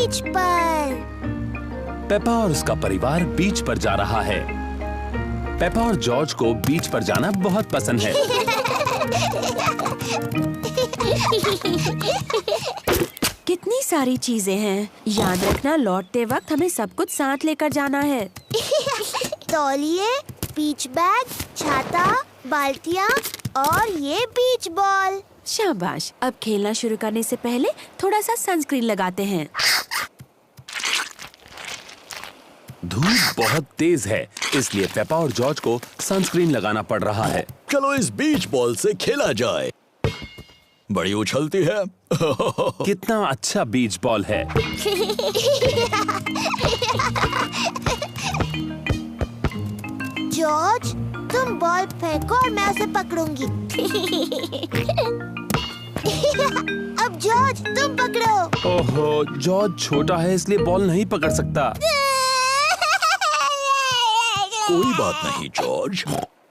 बीच पर। पेपा और उसका परिवार बीच पर जा रहा है। पेपा और जॉर्ज को बीच पर जाना बहुत पसंद है। कितनी सारी चीजें हैं। याद रखना, लौटते वक्त हमें सब कुछ साथ लेकर जाना है। तौलिए, बीच बैग, छाता, बाल्टियाँ और ये बीच बॉल। शाबाश। अब खेलना शुरू करने से पहले थोड़ा सा सनस्क्रीन लगाते हैं। धूप बहुत तेज है, इसलिए पेपा और जॉर्ज को सनस्क्रीन लगाना पड़ रहा है। चलो इस बीच बॉल से खेला जाए। बड़ी उछलती है। कितना अच्छा बीच बॉल है। जॉर्ज, तुम बॉल फेंको और मैं उसे पकड़ूंगी। अब जॉर्ज, तुम पकड़ो। ओहो, जॉर्ज छोटा है इसलिए बॉल नहीं पकड़ सकता। कोई बात नहीं जॉर्ज।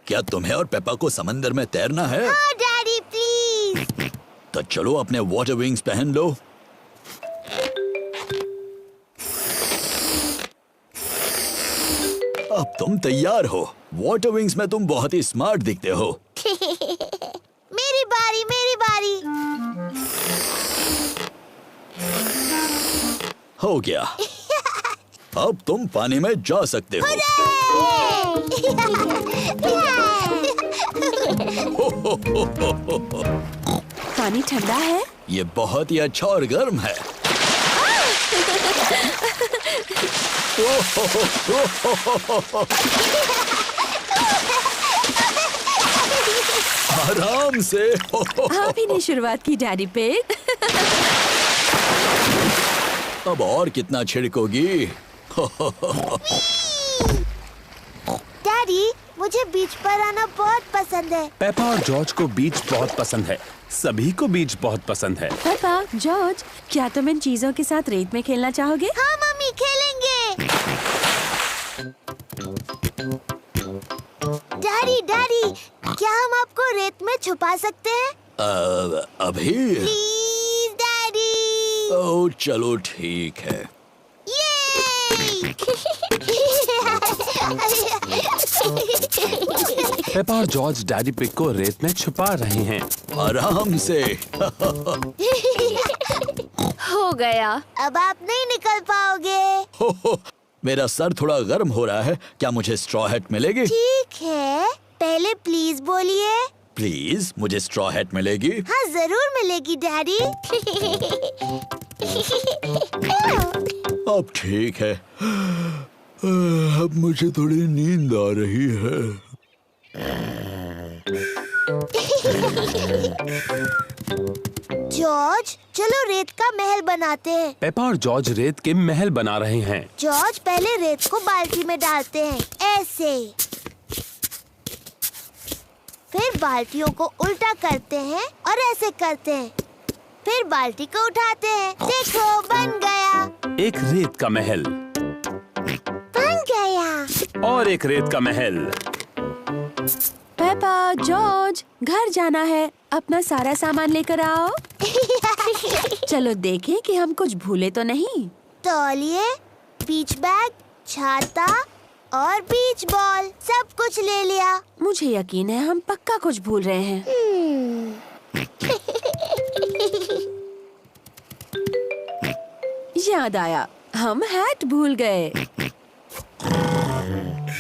क्या तुम्हें और पेपा को समंदर में तैरना है? हाँ डैडी, प्लीज। तो चलो अपने वाटर विंग्स पहन लो। अब तुम तैयार हो। वाटर विंग्स में तुम बहुत ही स्मार्ट दिखते हो। मेरी बारी, मेरी बारी। हो गया। अब तुम पानी में जा सकते हो। पानी ठंडा है। ये बहुत ही अच्छा और गर्म है। आराम से। आप ही ने शुरुआत की डैडी पिग। अब और कितना छिड़कोगी? डैडी, मुझे बीच पर आना बहुत पसंद है। पेपा और जॉर्ज को बीच बहुत पसंद है। सभी को बीच बहुत पसंद है। पेपा, जॉर्ज, क्या तुम इन चीजों के साथ रेत में खेलना चाहोगे? हाँ मम्मी, खेलेंगे। डैडी, डैडी, क्या हम आपको रेत में छुपा सकते हैं? अभी? Please daddy. ओह चलो ठीक है। पेपा और जॉर्ज डैडी पिग को रेत में छुपा रहे हैं। आराम से। हो गया। अब आप नहीं निकल पाओगे। मेरा सर थोड़ा गर्म हो रहा है। क्या मुझे स्ट्रॉ हैट मिलेगी? ठीक है, पहले प्लीज बोलिए। प्लीज, मुझे स्ट्रॉ हैट मिलेगी? हाँ जरूर मिलेगी डैडी। अब ठीक है। अब मुझे थोड़ी नींद आ रही है। जॉर्ज, चलो रेत का महल बनाते हैं। पेपा और जॉर्ज रेत के महल बना रहे हैं। जॉर्ज, पहले रेत को बाल्टी में डालते हैं, ऐसे। फिर बाल्टियों को उल्टा करते हैं और ऐसे करते हैं। फिर बाल्टी को उठाते हैं। देखो, बन गया। एक रेत का महल। बन गया। और एक रेत का महल। पेपा, जॉर्ज, घर जाना है। अपना सारा सामान लेकर आओ। चलो देखें कि हम कुछ भूले तो नहीं। तौलिए, बीच बैग, छाता और बीच बॉल, सब कुछ ले लिया। मुझे यकीन है हम पक्का कुछ भूल रहे हैं। याद आया, हम हैट भूल गए।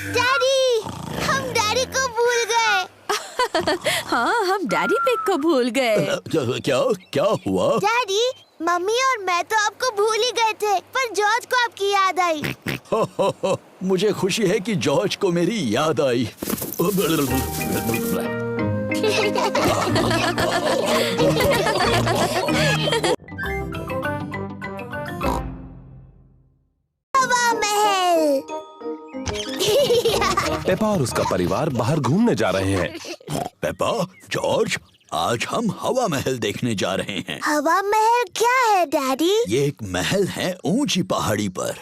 डैडी, हम डैडी को भूल गए। हाँ, हम डैडी पिग को भूल गए। क्या क्या हुआ? डैडी, मम्मी और मैं तो आपको भूल ही गए थे, पर जॉर्ज को आपकी याद आई। मुझे खुशी है कि जॉर्ज को मेरी याद आई। हवा महल। पेपा और उसका परिवार बाहर घूमने जा रहे हैं। पेपा, जॉर्ज, आज हम हवा महल देखने जा रहे हैं। हवा महल क्या है डैडी? ये एक महल है ऊंची पहाड़ी पर।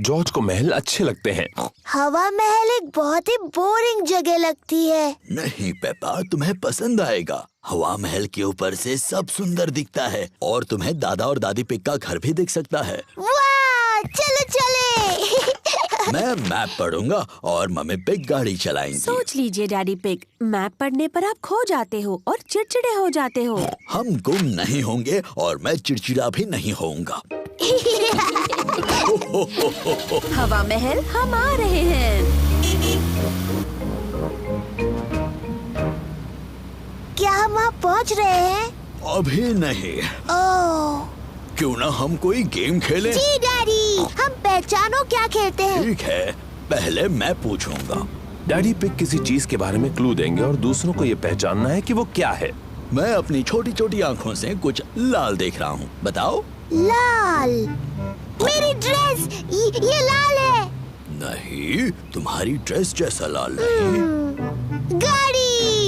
जॉर्ज को महल अच्छे लगते हैं। हवा महल एक बहुत ही बोरिंग जगह लगती है। नहीं पेपा, तुम्हें पसंद आएगा। हवा महल के ऊपर से सब सुंदर दिखता है और तुम्हें दादा और दादी पिग का घर भी दिख सकता है। वाह, चलो चले। मैं मैप पढ़ूंगा और मम्मी पिग गाड़ी चलाएंगी। सोच लीजिए डैडी पिग, मैप पढ़ने पर आप खो जाते हो और चिड़चिड़े हो जाते हो। हम गुम नहीं होंगे और मैं चिड़चिड़ा भी नहीं होऊंगा। हवा महल हम आ रहे हैं। क्या हम वहाँ पहुँच रहे हैं? अभी नहीं। ओह, क्यों ना हम कोई गेम खेलें? जी डैडी, हम पहचानो क्या खेलते हैं। ठीक है, पहले मैं पूछूंगा। डैडी पिग किसी चीज के बारे में क्लू देंगे और दूसरों को ये पहचानना है कि वो क्या है। मैं अपनी छोटी छोटी आँखों से कुछ लाल देख रहा हूँ, बताओ। लाल, मेरी ड्रेस, ये लाल है। नहीं, तुम्हारी ड्रेस जैसा लाल नहीं। गाड़ी।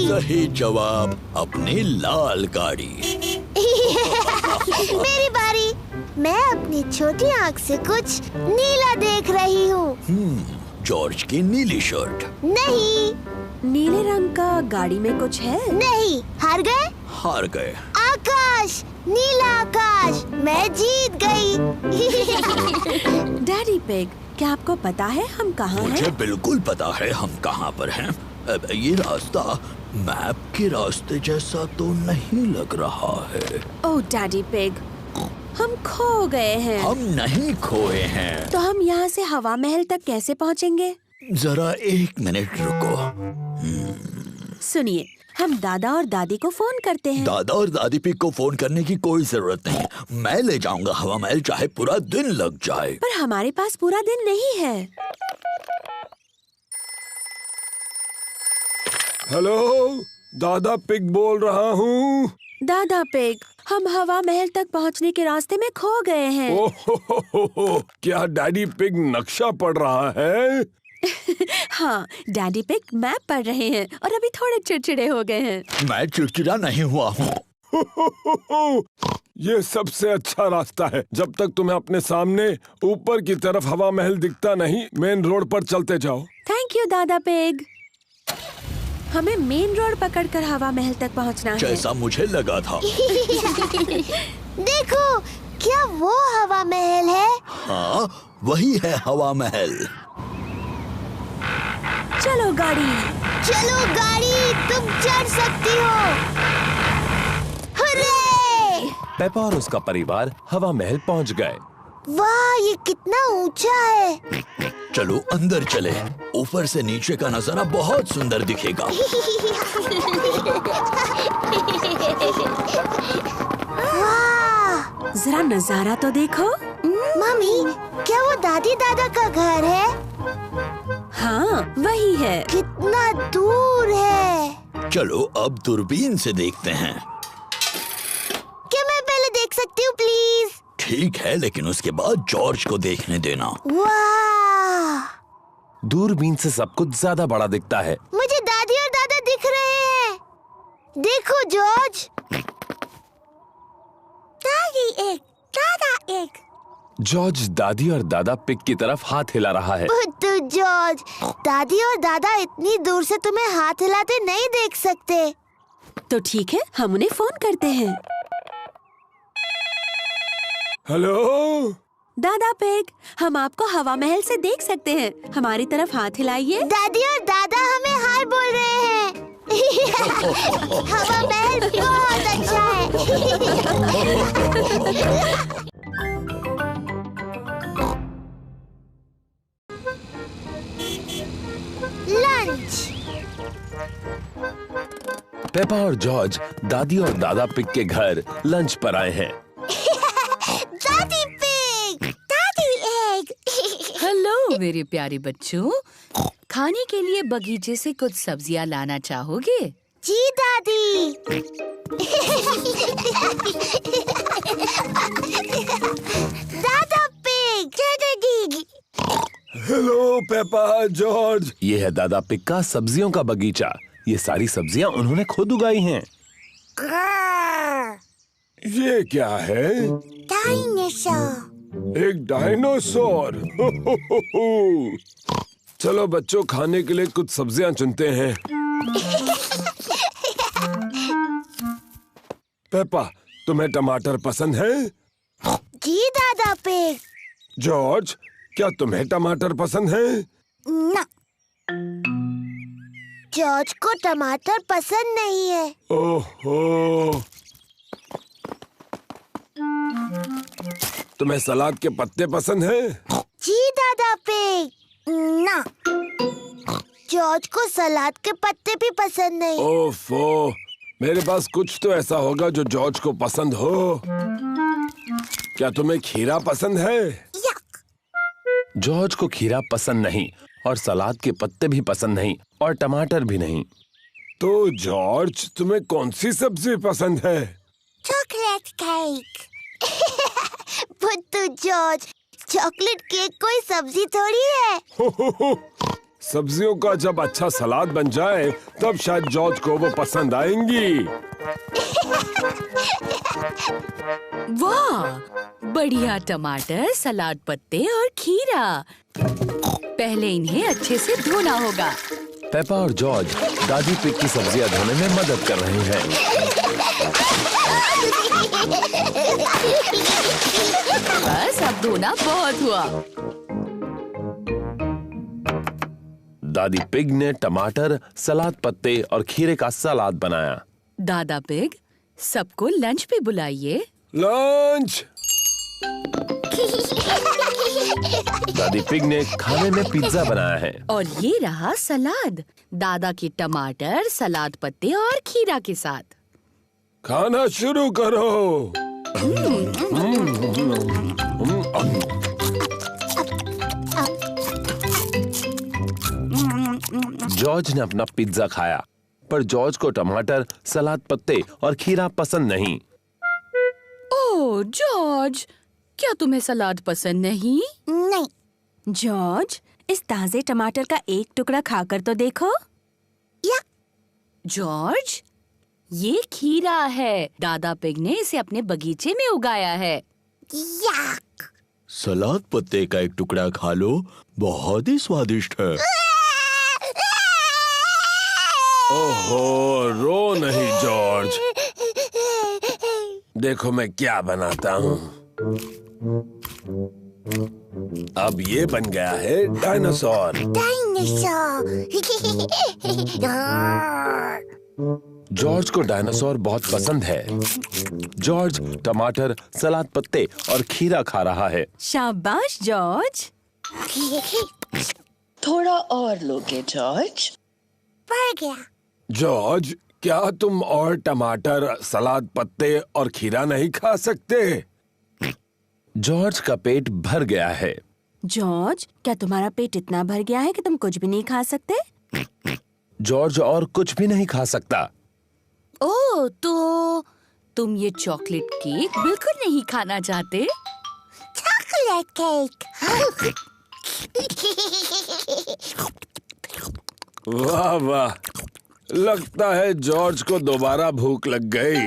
सही जवाब, अपनी लाल गाड़ी। मेरी बारी। मैं अपनी छोटी आँख से कुछ नीला देख रही हूँ। जॉर्ज की नीली शर्ट। नहीं, नीले रंग का गाड़ी में कुछ है। नहीं, हार गए। हार गए। आकाश, नीला आकाश, मैं जीत गई। डैडी पिग, क्या आपको पता है हम कहाँ हैं? मुझे बिल्कुल पता है हम कहाँ पर हैं। अब ये रास्ता मैप के रास्ते जैसा तो नहीं लग रहा है। ओह डैडी पिग, हम खो गए हैं। हम नहीं खोए हैं। तो हम यहाँ से हवा महल तक कैसे पहुँचेंगे? जरा 1 मिनट रुको। सुनिए, हम दादा और दादी को फोन करते हैं। दादा और दादी पिग को फोन करने की कोई जरूरत नहीं। मैं ले जाऊंगा हवा महल, चाहे पूरा दिन लग जाए। पर हमारे पास पूरा दिन नहीं है। हेलो, दादा पिग बोल रहा हूँ। दादा पिग, हम हवा महल तक पहुँचने के रास्ते में खो गए हैं। ओह, क्या डैडी पिग नक्शा पढ़ रहा है? हाँ, डैडी पिग मैप पढ़ रहे हैं और अभी थोड़े चिड़चिड़े हो गए हैं। मैं चिड़चिड़ा नहीं हुआ हूँ। ये सबसे अच्छा रास्ता है। जब तक तुम्हें अपने सामने ऊपर की तरफ हवा महल दिखता नहीं, मेन रोड पर चलते जाओ। थैंक यू दादा पिग। हमें मेन रोड पकड़कर हवा महल तक पहुंचना है। जैसा मुझे लगा था। देखो, क्या वो हवा महल है? हाँ, वही है हवा महल। चलो गाड़ी। चलो गाड़ी, तुम चढ़ सकती हो। हुर्रे! पेपा और उसका परिवार हवा महल पहुंच गए। वाह, ये कितना ऊंचा है। चलो अंदर चले। ऊपर से नीचे का नजारा बहुत सुंदर दिखेगा। वाह, जरा नजारा तो देखो। मम्मी, क्या वो दादी दादा का घर है? हाँ, वही है। कितना दूर है। चलो अब दूरबीन से देखते हैं। क्या मैं पहले देख सकती हूँ प्लीज? ठीक है, लेकिन उसके बाद जॉर्ज को देखने देना। वाह, दूरबीन से सब कुछ ज्यादा बड़ा दिखता है। मुझे दादी और दादा दिख रहे हैं। देखो जॉर्ज। दादी एक, दादा एक। जॉर्ज दादी और दादा पिग की तरफ हाथ हिला रहा है। बुद्धू जॉर्ज, दादी और दादा इतनी दूर से तुम्हें हाथ हिलाते नहीं देख सकते। तो ठीक है, हम उन्हें फोन करते हैं। हेलो, दादा पिग, हम आपको हवा महल से देख सकते हैं। हमारी तरफ हाथ हिलाइए। दादी और दादा हमें हाय बोल रहे हैं। हवा महल बहुत अच्छा है। लंच। पेपा और जॉर्ज दादी और दादा पिग के घर लंच पर आए हैं। दादी पिग, दादी एग। हेलो मेरे प्यारे बच्चों, खाने के लिए बगीचे से कुछ सब्जियां लाना चाहोगे? जी दादी। दादा पिग, दादी। Hello Peppa, George. ये है दादा पिग का सब्जियों का बगीचा। ये सारी सब्जियां उन्होंने खुद उगाई हैं। ये क्या है? डायनासोर। एक डायनासोर। चलो बच्चों, खाने के लिए कुछ सब्जियां चुनते हैं। पेपा, तुम्हें टमाटर पसंद है? जी दादा पिग। जॉर्ज, क्या तुम्हें टमाटर पसंद है? ना, जॉर्ज को टमाटर पसंद नहीं है। ओहो, तुम्हें सलाद के पत्ते पसंद है? जी दादा पिग। ना, जॉर्ज को सलाद के पत्ते भी पसंद नहीं। ओफो, मेरे पास कुछ तो ऐसा होगा जो जॉर्ज को पसंद हो। क्या तुम्हें खीरा पसंद है? यक। जॉर्ज को खीरा पसंद नहीं और सलाद के पत्ते भी पसंद नहीं और टमाटर भी नहीं। तो जॉर्ज, तुम्हें कौन सी सब्जी पसंद है? Chocolate cake. बुद्धू जॉर्ज, चॉकलेट केक कोई सब्जी थोड़ी है। हो। सब्जियों का जब अच्छा सलाद बन जाए तब शायद जॉर्ज को वो पसंद आएंगी। वाह, बढ़िया टमाटर, सलाद पत्ते और खीरा। पहले इन्हें अच्छे से धोना होगा। पेपा और जॉर्ज दादी पिग की सब्जियां धोने में मदद कर रहे हैं। बस अब धोना बहुत हुआ। दादी पिग ने टमाटर, सलाद पत्ते और खीरे का सलाद बनाया। दादा पिग, सबको लंच पे बुलाइए। लंच। दादी पिग ने खाने में पिज्जा बनाया है। और ये रहा सलाद, दादा के टमाटर, सलाद पत्ते और खीरा के साथ। खाना शुरू करो। जॉर्ज ने अपना पिज्जा खाया, पर जॉर्ज को टमाटर, सलाद पत्ते और खीरा पसंद नहीं। ओह जॉर्ज, क्या तुम्हें सलाद पसंद नहीं? नहीं। जॉर्ज, इस ताजे टमाटर का एक टुकड़ा खाकर तो देखो। यक। जॉर्ज, ये खीरा है। दादा पिग ने इसे अपने बगीचे में उगाया है। यक। सलाद पत्ते का एक टुकड़ा खा लो, बहुत ही स्वादिष्ट है। ओहो, रो नहीं जॉर्ज। देखो मैं क्या बनाता हूँ। अब ये बन गया है डायनासोर। डायनासोर। जॉर्ज को डायनासोर बहुत पसंद है। जॉर्ज टमाटर, सलाद पत्ते और खीरा खा रहा है। शाबाश जॉर्ज। थोड़ा और लोगे जॉर्ज? पड़ गया। जॉर्ज, क्या तुम और टमाटर, सलाद पत्ते और खीरा नहीं खा सकते? जॉर्ज का पेट भर गया है। जॉर्ज, क्या तुम्हारा पेट इतना भर गया है कि तुम कुछ भी नहीं खा सकते? जॉर्ज और कुछ भी नहीं खा सकता। ओह, तो तुम ये चॉकलेट केक बिल्कुल नहीं खाना चाहते? Chocolate cake. वाह वाह, लगता है जॉर्ज को दोबारा भूख लग गई।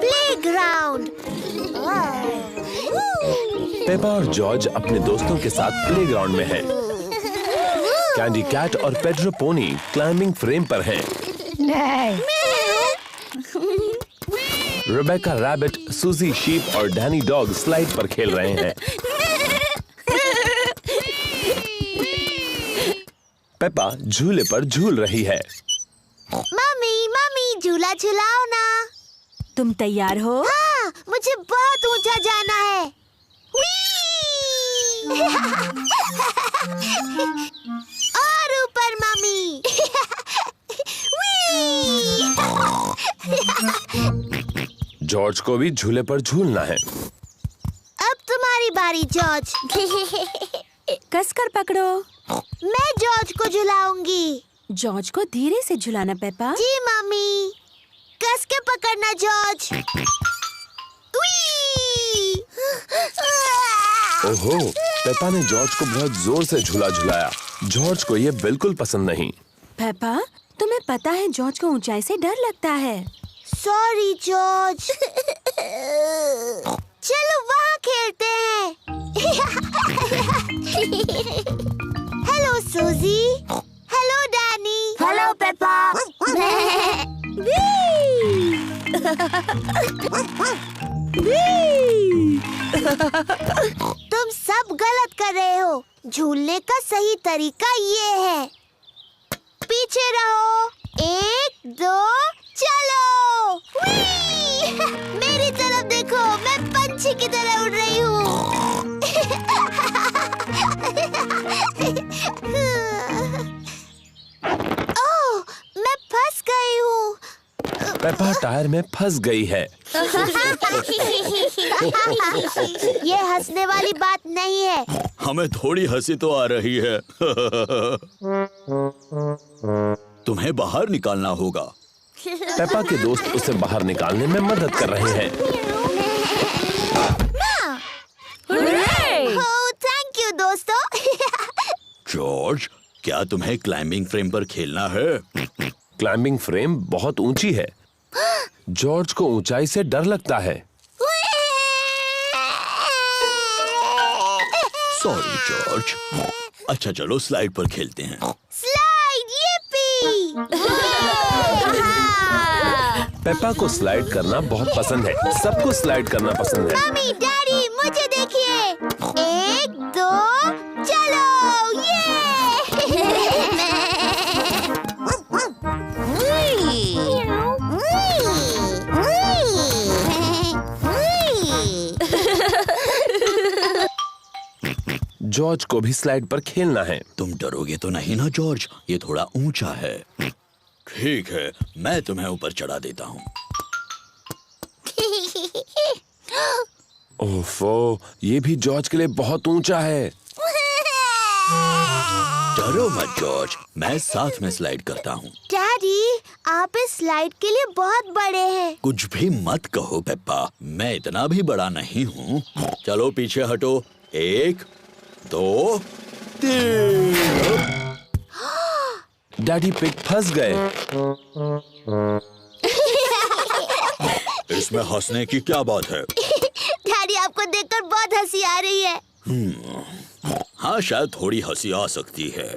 प्लेग्राउंड। पेपा और जॉर्ज अपने दोस्तों के साथ प्लेग्राउंड में हैं। कैंडी कैट और पेड्रो पोनी क्लाइंबिंग फ्रेम पर हैं। रेबेका रैबिट, सूजी शीप और डैनी डॉग स्लाइड पर खेल रहे हैं। पेपा झूले पर झूल रही है। मम्मी मम्मी, झूला झुलाओ ना। तुम तैयार हो? हाँ, मुझे बहुत ऊंचा जाना है। और ऊपर मम्मी। जॉर्ज को भी झूले पर झूलना है। अब तुम्हारी बारी जॉर्ज। कसकर पकड़ो। मैं जॉर्ज को झुलाऊंगी। जॉर्ज को धीरे से झुलाना पेपा। जी मम्मी, कस के पकड़ना जॉर्ज। ओहो, पेपा ने जॉर्ज को बहुत जोर से झूला झुलाया। जॉर्ज को ये बिल्कुल पसंद नहीं। पेपा, तुम्हें पता है जॉर्ज को ऊंचाई से डर लगता है। Sorry George. चलो वहाँ खेलते हैं। हेलो सूजी। Hello Danny. Hello Peppa. तुम सब गलत कर रहे हो। झूलने का सही तरीका ये है। पीछे रहो। 1 2 चलो। मेरी तरफ देखो, मैं पंछी की तरह उड़ रही हूँ। ओह, मैं फंस गई हूँ। पेपा टायर में फंस गई है। ये हंसने वाली बात नहीं है। हमें थोड़ी हंसी तो आ रही है। तुम्हें बाहर निकालना होगा। पेपा के दोस्त उसे बाहर निकालने में मदद कर रहे हैं। ओह, थैंक यू दोस्तों। जॉर्ज, क्या तुम्हें क्लाइंबिंग फ्रेम पर खेलना है? क्लाइंबिंग फ्रेम बहुत ऊंची है। जॉर्ज को ऊंचाई से डर लगता है। Sorry George. अच्छा चलो स्लाइड पर खेलते हैं। Slide, yippee! पेपा को स्लाइड करना बहुत पसंद है। सबको स्लाइड करना पसंद है। मम्मी, डैडी, मुझे देखिए। 1 2 चलो। जॉर्ज को भी स्लाइड पर खेलना है। तुम डरोगे तो नहीं ना जॉर्ज? ये थोड़ा ऊंचा है। ठीक है, मैं तुम्हें ऊपर चढ़ा देता हूँ। ओफो, ये भी जॉर्ज के लिए बहुत ऊंचा है। डरो मत जॉर्ज, मैं साथ में स्लाइड करता हूँ। डैडी, आप इस स्लाइड के लिए बहुत बड़े हैं। कुछ भी मत कहो पेप्पा, मैं इतना भी बड़ा नहीं हूँ। चलो पीछे हटो। 1 2 3। डैडी पिग फंस गए। इसमें हंसने की क्या बात है? डैडी, आपको देखकर बहुत हंसी आ रही है। हाँ, शायद थोड़ी हंसी आ सकती है।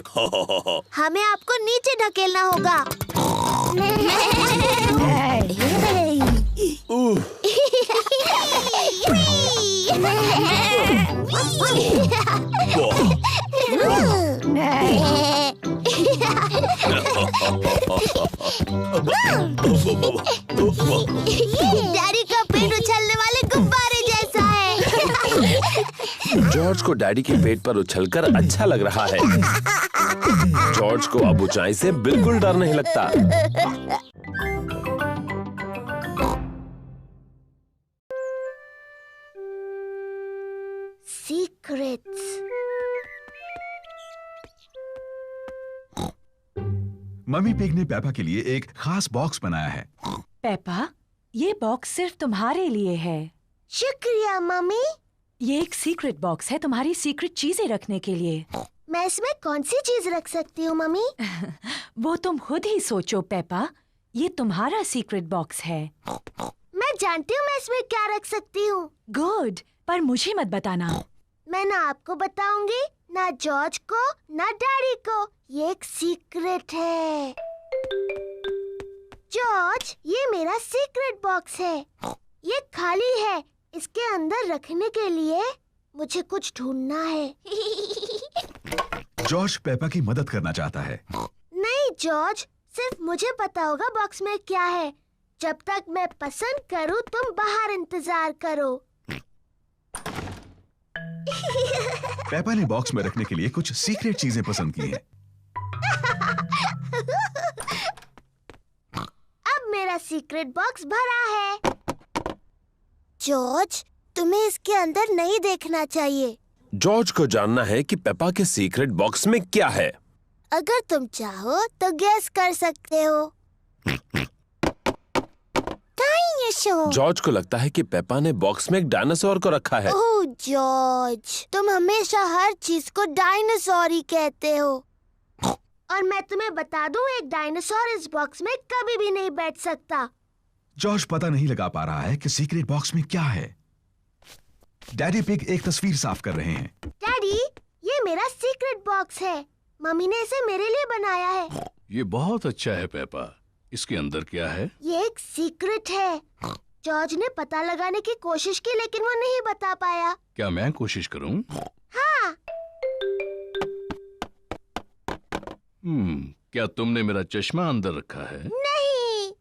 हमें आपको नीचे ढकेलना होगा। डैडी का पेट उछलने वाले गुब्बारे जैसा है। जॉर्ज को डैडी के पेट पर उछलकर अच्छा लग रहा है। जॉर्ज को अब ऊंचाई से बिल्कुल डर नहीं लगता। सीक्रेट्स। मम्मी पिग ने पेपा के लिए एक खास बॉक्स बनाया है। पेपा, ये बॉक्स सिर्फ तुम्हारे लिए है। शुक्रिया मम्मी। ये एक सीक्रेट बॉक्स है तुम्हारी सीक्रेट चीजें रखने के लिए। मैं इसमें कौन सी चीज रख सकती हूँ मम्मी? वो तुम खुद ही सोचो पेपा, ये तुम्हारा सीक्रेट बॉक्स है। मैं जानती हूँ मैं इसमें क्या रख सकती हूँ। गुड, पर मुझे मत बताना। मैं ना आपको बताऊंगी, ना जॉर्ज को, ना डैडी को। ये एक सीक्रेट है। जॉर्ज, ये मेरा सीक्रेट बॉक्स है। ये खाली है। इसके अंदर रखने के लिए मुझे कुछ ढूंढना है। जॉर्ज पेपा की मदद करना चाहता है। नहीं जॉर्ज, सिर्फ मुझे पता होगा बॉक्स में क्या है। जब तक मैं पसंद करूं, तुम बाहर इंतजार करो। पेपा ने बॉक्स में रखने के लिए कुछ सीक्रेट चीजें पसंद की हैं। अब मेरा सीक्रेट बॉक्स भरा है। जॉर्ज, तुम्हें इसके अंदर नहीं देखना चाहिए। जॉर्ज को जानना है कि पेपा के सीक्रेट बॉक्स में क्या है। अगर तुम चाहो तो गैस कर सकते हो। डायनासोर। जॉर्ज को लगता है कि पेपा ने बॉक्स में एक डायनासोर को रखा है। ओह जॉर्ज, तुम हमेशा हर चीज को डायनासोर ही कहते हो। और मैं तुम्हें बता दूं, एक डायनासोर इस बॉक्स में कभी भी नहीं बैठ सकता। जॉर्ज पता नहीं लगा पा रहा है कि सीक्रेट बॉक्स में क्या है। डैडी पिग एक तस्वीर साफ कर रहे हैं। डैडी, ये मेरा सीक्रेट बॉक्स है। मम्मी ने इसे मेरे लिए बनाया है। ये बहुत अच्छा है पेपा। इसके अंदर क्या है? ये एक सीक्रेट है। जॉर्ज ने पता लगाने की कोशिश की लेकिन वो नहीं बता पाया। क्या मैं कोशिश करूं? हाँ। क्या तुमने मेरा चश्मा अंदर रखा है? नहीं।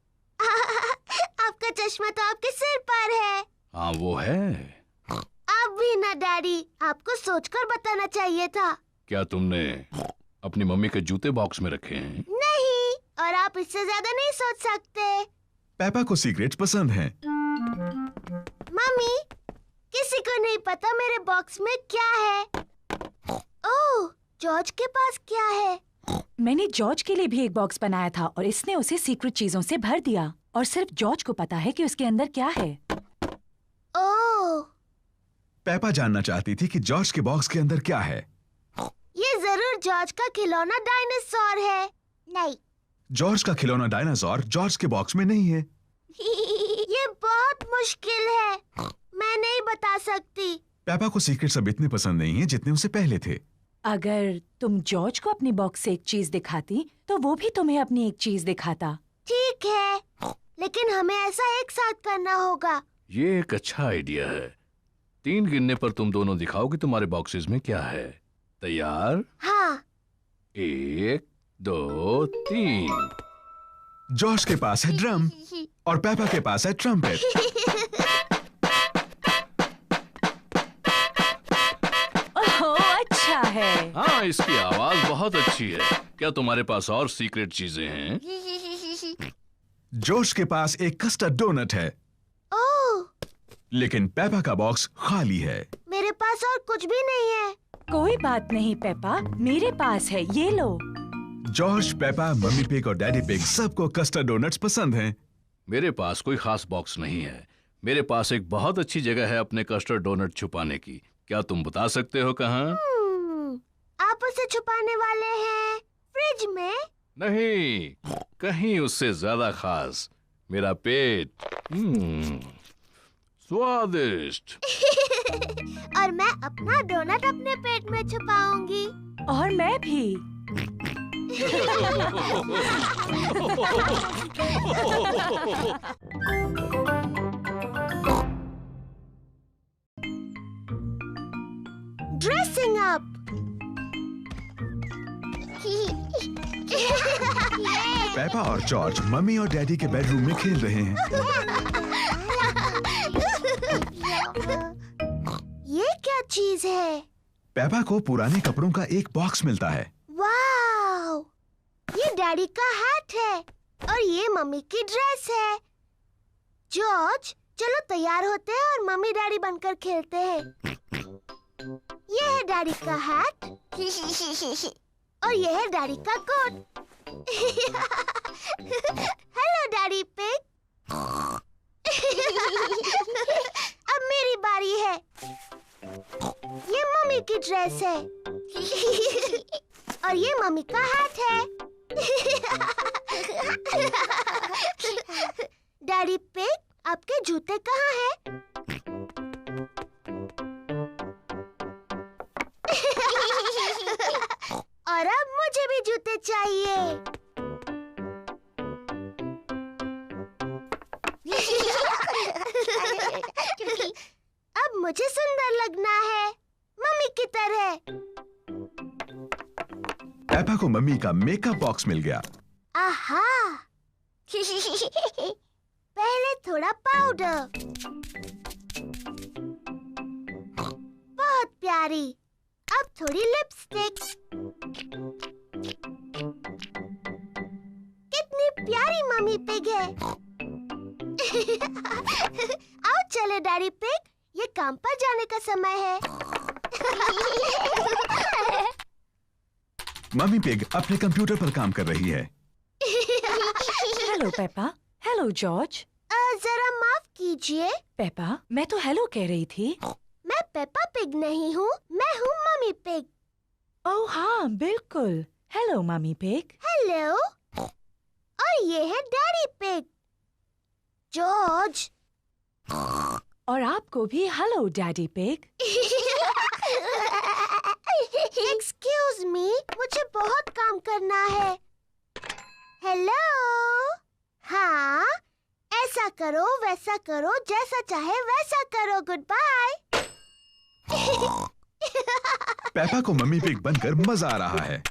आपका चश्मा तो आपके सिर पर है। हाँ वो है। अब भी ना डैडी, आपको सोचकर बताना चाहिए था। क्या तुमने अपनी मम्मी के जूते बॉक्स में रखे हैं? नहीं, और आप इससे ज्यादा नहीं सोच सकते। पेपा को सीक्रेट्स पसंद हैं। मम्मी, किसी को नहीं पता मेरे बॉक्स में क्या है। ओह, जॉर्ज के पास क्या है? मैंने जॉर्ज के लिए भी एक बॉक्स बनाया था और इसने उसे सीक्रेट चीजों से भर दिया और सिर्फ जॉर्ज को पता है कि उसके अंदर क्या है। ओह, पेपा जानना चाहती थी कि जॉर्ज के बॉक्स के अंदर क्या है। ये जरूर जॉर्ज का खिलौना डायनासोर है। नहीं। जॉर्ज का खिलौना डायनासोर जॉर्ज के बॉक्स में नहीं है। ये बहुत मुश्किल है, मैं नहीं बता सकती। पेपा को सीक्रेट्स अब इतने पसंद नहीं है जितने उसे पहले थे। अगर तुम जॉर्ज को अपनी बॉक्स से एक चीज दिखाती तो वो भी तुम्हें अपनी एक चीज दिखाता। ठीक है, लेकिन हमें ऐसा एक साथ करना होगा। ये एक अच्छा आइडिया है। 3 गिनने पर तुम दोनों दिखाओ कि तुम्हारे बॉक्सेस में क्या है। तैयार? हाँ। 1 2 3। जॉर्ज के पास है ड्रम और पेपा के पास है ट्रम्पेट। ओह, अच्छा है। हाँ, इसकी आवाज बहुत अच्छी है। क्या तुम्हारे पास और सीक्रेट चीजें हैं? जॉर्ज के पास एक कस्टर्ड डोनट है, ओह, लेकिन पेपा का बॉक्स खाली है। मेरे पास और कुछ भी नहीं है। कोई बात नहीं पेपा, मेरे पास है, ये लो। जॉर्ज, पेपा, मम्मी पिग और डैडी पिग सबको कस्टर्ड डोनट्स पसंद हैं। मेरे पास कोई खास बॉक्स नहीं है। मेरे पास एक बहुत अच्छी जगह है अपने कस्टर्ड डोनट छुपाने की। क्या तुम बता सकते हो कहाँ? आप उसे छुपाने वाले हैं फ्रिज में? नहीं, कहीं उससे ज्यादा खास। मेरा पेट। स्वादिष्ट। और मैं अपना डोनट अपने पेट में छुपाऊंगी। और मैं भी। Dressing up. पेपा और जॉर्ज मम्मी और डैडी के बेडरूम में खेल रहे हैं। ये क्या चीज है? पेपा को पुराने कपड़ों का एक बॉक्स मिलता है। वाव! ये डैडी का हैट है और ये मम्मी की ड्रेस है। जॉर्ज, चलो तैयार होते हैं और मम्मी डैडी बनकर खेलते हैं। ये है डैडी का हैट और ये है डैडी का कोट। Hello daddy pig. अब मेरी बारी है। ये मम्मी की ड्रेस है और ये मम्मी का हैट है। डैडी पिग, आपके जूते कहाँ हैं? और अब मुझे भी जूते चाहिए। अब मुझे सुंदर लगना है, मम्मी की तरह। पेपा को मम्मी का मेकअप बॉक्स मिल गया। आहा! पहले थोड़ा पाउडर। बहुत प्यारी। अब थोड़ी लिपस्टिक। कितनी प्यारी मम्मी पिग है। आओ चले डैडी पिग, ये काम पर जाने का समय है। मम्मी पिग अपने कंप्यूटर पर काम कर रही है। Hello Peppa. Hello George. जरा माफ कीजिए। पेपा, मैं तो हेलो कह रही थी। मैं पेपा पिग नहीं हूँ, मैं हूँ मम्मी पिग। ओह हाँ, बिल्कुल। Hello mummy pig. हेलो। और ये है डैडी पिग। जॉर्ज। और आपको भी hello daddy pig. Excuse me, मुझे बहुत काम करना है। हेलो। हाँ, ऐसा करो वैसा करो, जैसा चाहे वैसा करो। Good bye. पेपा को मम्मी पिग बनकर मजा आ रहा है,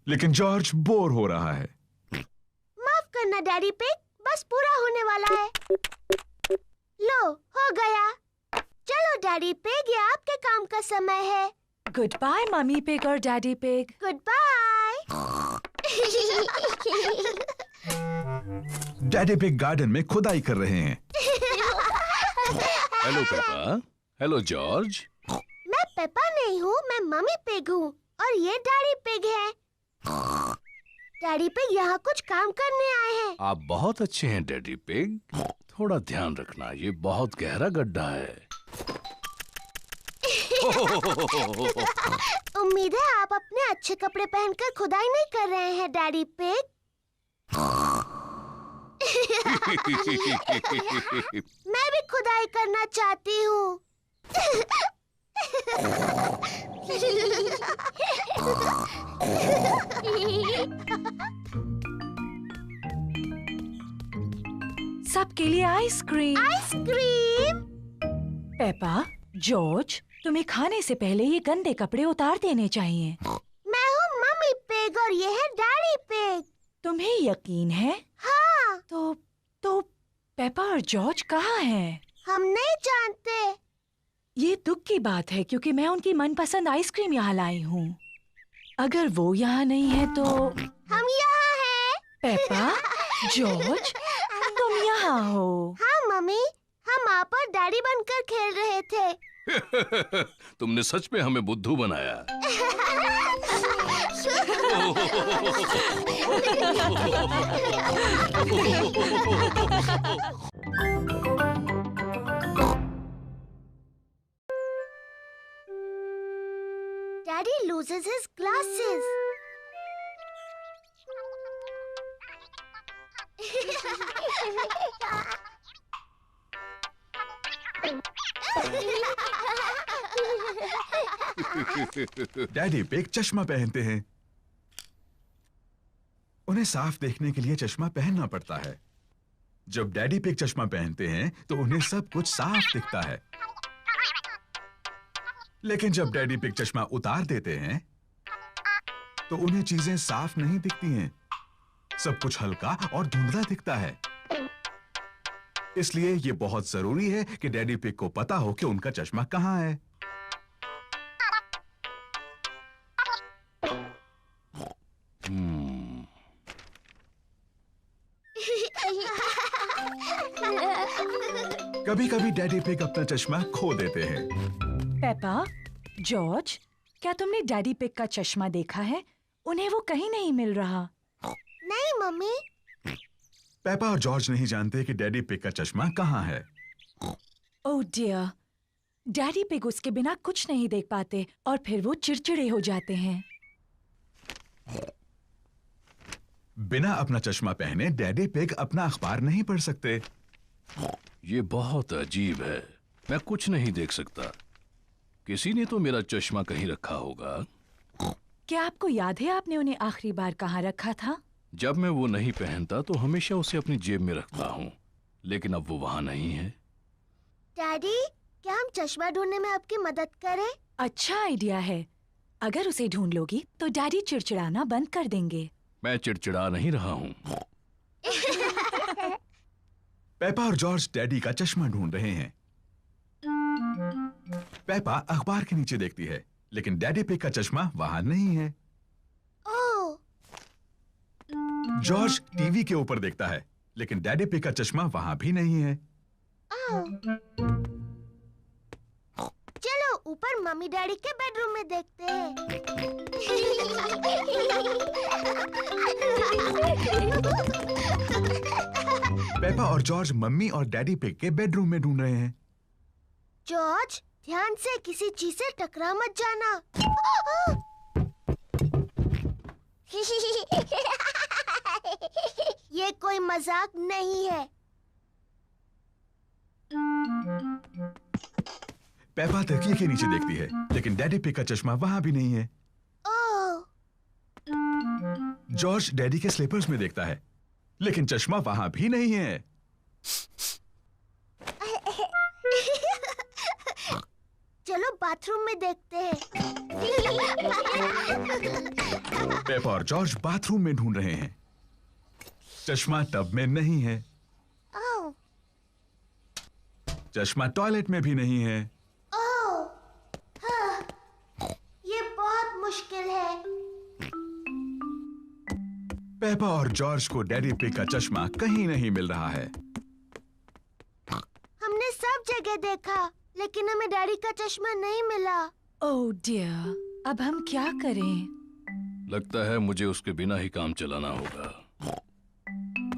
लेकिन जॉर्ज बोर हो रहा है। माफ करना डैडी पिग, बस पूरा होने वाला है। लो, हो गया। चलो डैडी पिग, ये आपके काम का समय है। गुड बाय मम्मी पिग और Daddy Pig. Good bye. Daddy Pig garden में खुदाई कर रहे हैं। Hello Peppa. Hello George. मैं पेपा नहीं हूँ, मैं मम्मी पिग हूँ और ये डैडी पिग है। डैडी पिग यहाँ कुछ काम करने आए हैं। आप बहुत अच्छे हैं डैडी पिग। थोड़ा ध्यान रखना, ये बहुत गहरा गड्ढा है। उम्मीद है आप अपने अच्छे कपड़े पहनकर खुदाई नहीं कर रहे हैं डैडी पिग। मैं भी खुदाई करना चाहती हूँ। सबके लिए आइसक्रीम। आइसक्रीम। पेपा, जॉर्ज, तुम्हें खाने से पहले ये गंदे कपड़े उतार देने चाहिए। मैं हूँ मम्मी पिग और ये है डैडी पिग। तुम्हें यकीन है? हाँ। तो पेपा और जॉर्ज कहाँ हैं? हम नहीं जानते। ये दुख की बात है क्योंकि मैं उनकी मनपसंद आइसक्रीम यहाँ लाई हूँ। अगर वो यहाँ नहीं है तो हम यहाँ हैं। पेपा, जॉर्ज, तुम यहाँ हो। हाँ मम्मी, हम आप और डैडी बनकर खेल रहे थे। तुमने सच में हमें बुद्धू बनाया। Daddy loses his glasses. Daddy pig चश्मा पहनते हैं। उन्हें साफ देखने के लिए चश्मा पहनना पड़ता है। जब डैडी पिग चश्मा पहनते हैं तो उन्हें सब कुछ साफ दिखता है, लेकिन जब डैडी पिग चश्मा उतार देते हैं तो उन्हें चीजें साफ नहीं दिखती हैं। सब कुछ हल्का और धुंधला दिखता है। इसलिए ये बहुत जरूरी है कि डैडी पिग को पता हो कि उनका चश्मा कहाँ है। कभी कभी डैडी पिग अपना चश्मा खो देते हैं। पेपा, जॉर्ज, क्या तुमने डैडी पिग का चश्मा देखा है? उन्हें वो कहीं नहीं मिल रहा। नहीं मम्मी। पेपा और जॉर्ज नहीं जानते कि डैडी पिग का चश्मा कहाँ है। ओह डियर, डैडी पिग उसके बिना कुछ नहीं देख पाते और फिर वो चिड़चिड़े हो जाते हैं। बिना अपना चश्मा पहने डैडी पिग अपना अखबार नहीं पढ़ सकते। ये बहुत अजीब है, मैं कुछ नहीं देख सकता। किसी ने तो मेरा चश्मा कहीं रखा होगा। क्या आपको याद है आपने उन्हें आखिरी बार कहाँ रखा था? जब मैं वो नहीं पहनता तो हमेशा उसे अपनी जेब में रखता हूँ, लेकिन अब वो वहाँ नहीं है। डैडी, क्या हम चश्मा ढूंढने में आपकी मदद करें? अच्छा आइडिया है। अगर उसे ढूंढ लोगी तो डैडी चिड़चिड़ाना बंद कर देंगे। मैं चिड़चिड़ा नहीं रहा हूँ। पेपा और जॉर्ज डैडी का चश्मा ढूंढ रहे हैं। पेपा अखबार के नीचे देखती है, लेकिन डैडी पिग का चश्मा वहां नहीं है। ओह। जॉर्ज टीवी के ऊपर देखता है, लेकिन डैडी पिग का चश्मा वहां भी नहीं है। चलो ऊपर मम्मी डैडी के बेडरूम में देखते हैं। पेपा और जॉर्ज मम्मी और डैडी पिग के बेडरूम में ढूंढ रहे हैं। जॉर्ज, ध्यान से किसी चीज से टकरा मत जाना। ये कोई मजाक नहीं है। पेपा तकिए के नीचे देखती है, लेकिन डैडी पिग का चश्मा वहां भी नहीं है। ओह, जॉर्ज डैडी के स्लीपर्स में देखता है, लेकिन चश्मा वहां भी नहीं है। चलो बाथरूम में देखते हैं। पेपा और जॉर्ज बाथरूम में ढूंढ रहे हैं। चश्मा टब में नहीं है। ओह, चश्मा टॉयलेट में भी नहीं है। ओह, हाँ, ये बहुत मुश्किल है। पेपा और जॉर्ज को डैडी पिग का चश्मा कहीं नहीं मिल रहा है। हमने सब जगह देखा, लेकिन हमें डैडी का चश्मा नहीं मिला। ओह डियर, अब हम क्या करें? लगता है मुझे उसके बिना ही काम चलाना होगा।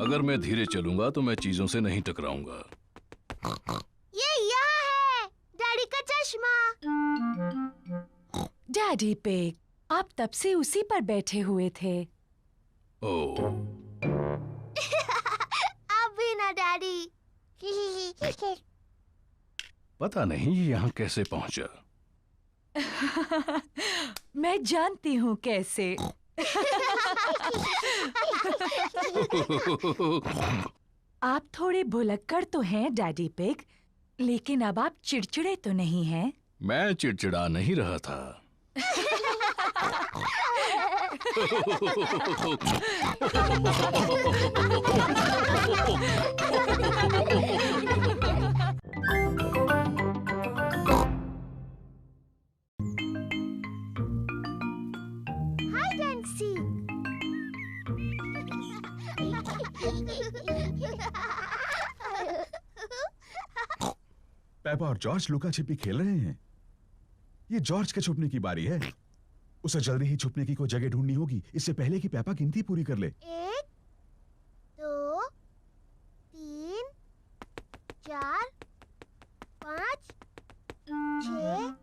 अगर मैं धीरे चलूंगा तो मैं चीजों से नहीं टकराऊंगा। ये यहाँ है, डैडी का चश्मा। डैडी पिग, आप तब से उसी पर बैठे हुए थे। ओह, अब भी ना डैडी। पता नहीं ये यहाँ कैसे पहुंचा। मैं जानती हूँ कैसे। आप थोड़े भुलक्कड़ तो हैं डैडी पिग, लेकिन अब आप चिड़चिड़े तो नहीं हैं? मैं चिड़चिड़ा नहीं रहा था। Hide and seek. पेपा और जॉर्ज लुका छिपी खेल रहे हैं। ये जॉर्ज के छुपने की बारी है। उसे जल्दी ही छुपने की कोई जगह ढूंढनी होगी, इससे पहले कि पेपा गिनती पूरी कर ले। 1, 2, 3, 4, 5, 6,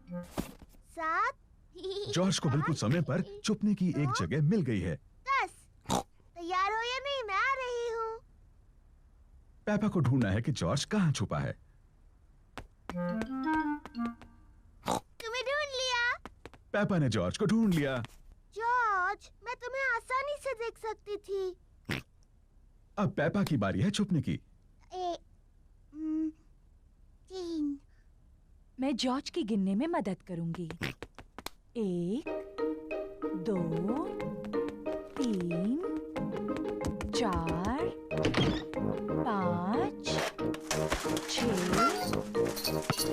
7। जॉर्ज को बिल्कुल समय पर छुपने की एक जगह मिल गई है। 10। तैयार हो या नहीं? मैं आ रही हूँ। पेपा को ढूंढना है कि जॉर्ज कहाँ छुपा है। तुम्हें ढूंढ लिया। पेपा ने जॉर्ज को ढूंढ लिया। जॉर्ज, मैं तुम्हें आसानी से देख सकती थी। अब पेपा की बारी है छुपने की। 3। मैं जॉर्ज की गिनने में मदद करूंगी। 1, 2, 3, 4, 5, 6,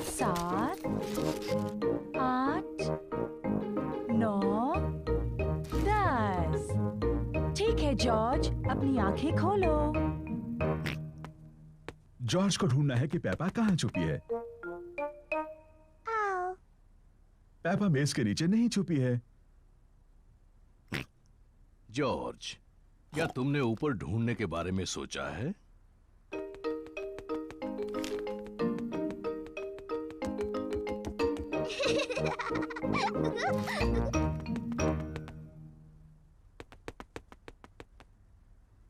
7, 8, 9, 10। ठीक है जॉर्ज, अपनी आंखें खोलो। जॉर्ज को ढूंढना है कि पेपा कहाँ छुपी है। आओ। पेपा मेज के नीचे नहीं छुपी है। जॉर्ज, क्या तुमने ऊपर ढूंढने के बारे में सोचा है?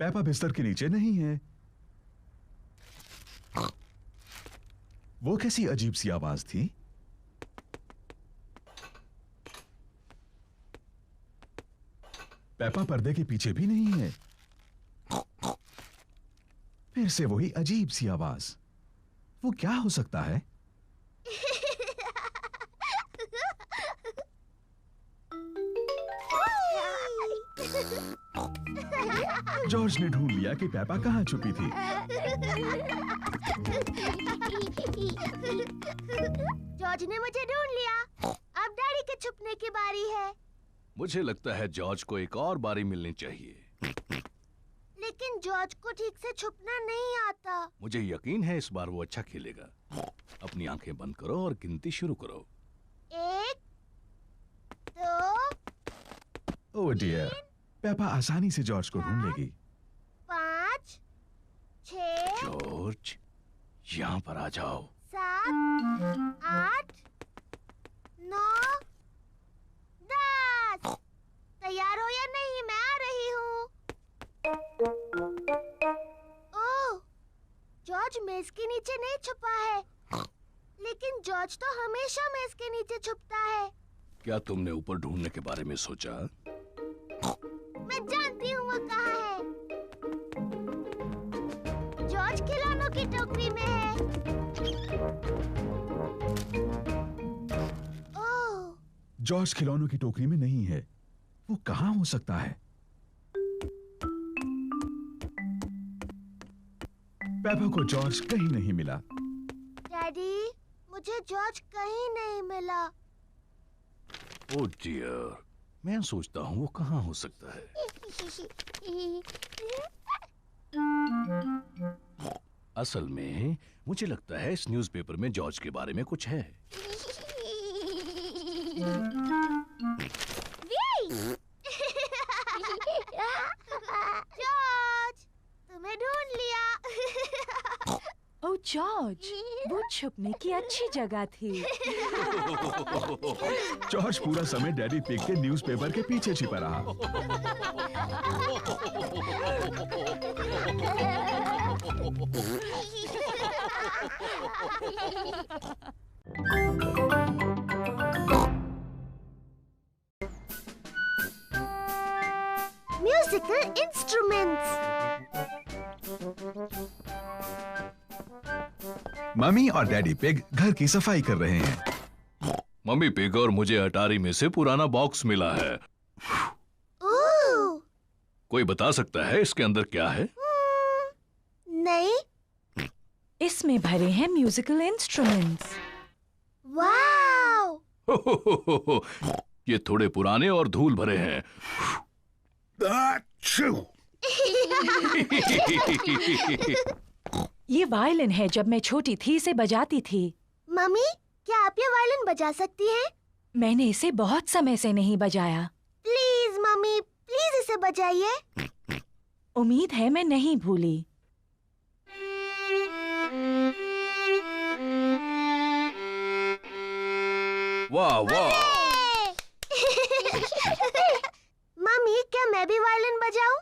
पेपा बिस्तर के नीचे नहीं है। वो कैसी अजीब सी आवाज थी? पेपा पर्दे के पीछे भी नहीं है। फिर से वही अजीब सी आवाज। वो क्या हो सकता है? जॉर्ज ने ढूंढ लिया कि पेपा कहाँ छुपी थी। जॉर्ज ने मुझे ढूंढ लिया। अब डैडी के छुपने की बारी है। मुझे लगता है जॉर्ज को एक और बारी मिलनी चाहिए। लेकिन जॉर्ज को ठीक से छुपना नहीं आता। मुझे यकीन है इस बार वो अच्छा खेलेगा। अपनी आंखें बंद करो और गिनती शुरू करो। 1, 2, ओह डियर, पेपा आसानी से जॉर्ज को ढूंढ लेगी। 5, 6, जॉर्ज, यहाँ पर आ जाओ। 7, 8, 9, 10। तैयार हो या नहीं? मैं आ रही हूँ। ओह, जॉर्ज मेज के नीचे नहीं छुपा है, लेकिन जॉर्ज तो हमेशा मेज के नीचे छुपता है। क्या तुमने ऊपर ढूंढने के बारे में सोचा? मैं जानती हूँ वो कहाँ है। जॉर्ज खिलौनों की टोकरी में है। ओह, जॉर्ज खिलौनों की टोकरी में नहीं है। वो कहाँ हो सकता है? पेपा को जॉर्ज कहीं नहीं मिला। डैडी, मुझे जॉर्ज कहीं नहीं मिला। ओह डियर, मैं सोचता हूँ वो कहाँ हो सकता है। असल में मुझे लगता है इस न्यूज़पेपर में जॉर्ज के बारे में कुछ है। जॉर्ज, तुम्हें ढूंढ लिया। ओह जॉर्ज, वो छुपने की अच्छी जगह थी। जॉर्ज पूरा समय डैडी पिग के न्यूज़पेपर के पीछे छिपा रहा। Musical instruments. मम्मी और डैडी पिग घर की सफाई कर रहे हैं। मम्मी पिग और मुझे अटारी में से पुराना बॉक्स मिला है। ओह, कोई बता सकता है इसके अंदर क्या है? नहीं। इसमें भरे हैं म्यूजिकल इंस्ट्रूमेंट्स। वाओ, ये थोड़े पुराने और धूल भरे हैं। ये वायलिन है, जब मैं छोटी थी इसे बजाती थी। मम्मी, क्या आप ये वायलिन बजा सकती हैं? मैंने इसे बहुत समय से नहीं बजाया। प्लीज मम्मी, प्लीज इसे बजाइए। उम्मीद है मैं नहीं भूली। वाह वाह। मम्मी, क्या मैं भी वायलिन बजाऊं?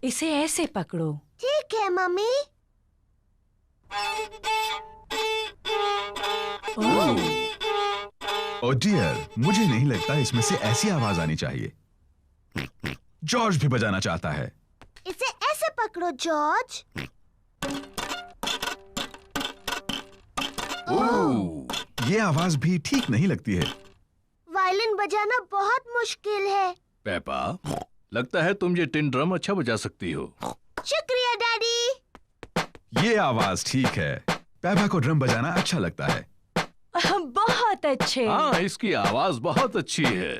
इसे ऐसे पकड़ो। ठीक है मम्मी। ओह डियर, मुझे नहीं लगता इसमें से ऐसी आवाज आनी चाहिए। जॉर्ज भी बजाना चाहता है। इसे ऐसे पकड़ो जॉर्ज। ये आवाज भी ठीक नहीं लगती है। वायलिन बजाना बहुत मुश्किल है। पेपा, लगता है तुम ये टिन ड्रम अच्छा बजा सकती हो। शुक्रिया डैडी। ये आवाज ठीक है। पेपा को ड्रम बजाना अच्छा लगता है। बहुत अच्छे। हाँ, इसकी आवाज बहुत अच्छी है।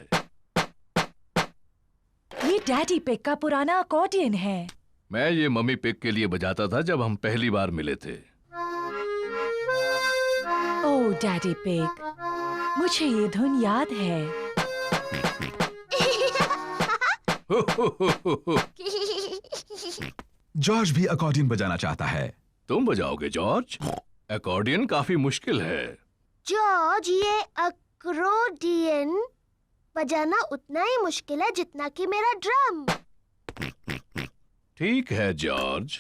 ये डैडी पिग का पुराना अकॉर्डियन है। मैं ये मम्मी पिग के लिए बजाता था जब हम पहली बार मिले थे। ओह डैडी पिग, मुझे ये धुन याद है। जॉर्ज भी अकॉर्डियन बजाना चाहता है। तुम बजाओगे जॉर्ज? अकॉर्डियन काफी मुश्किल है। जॉर्ज, ये अकॉर्डियन बजाना उतना ही मुश्किल है जितना कि मेरा ड्रम। ठीक है जॉर्ज।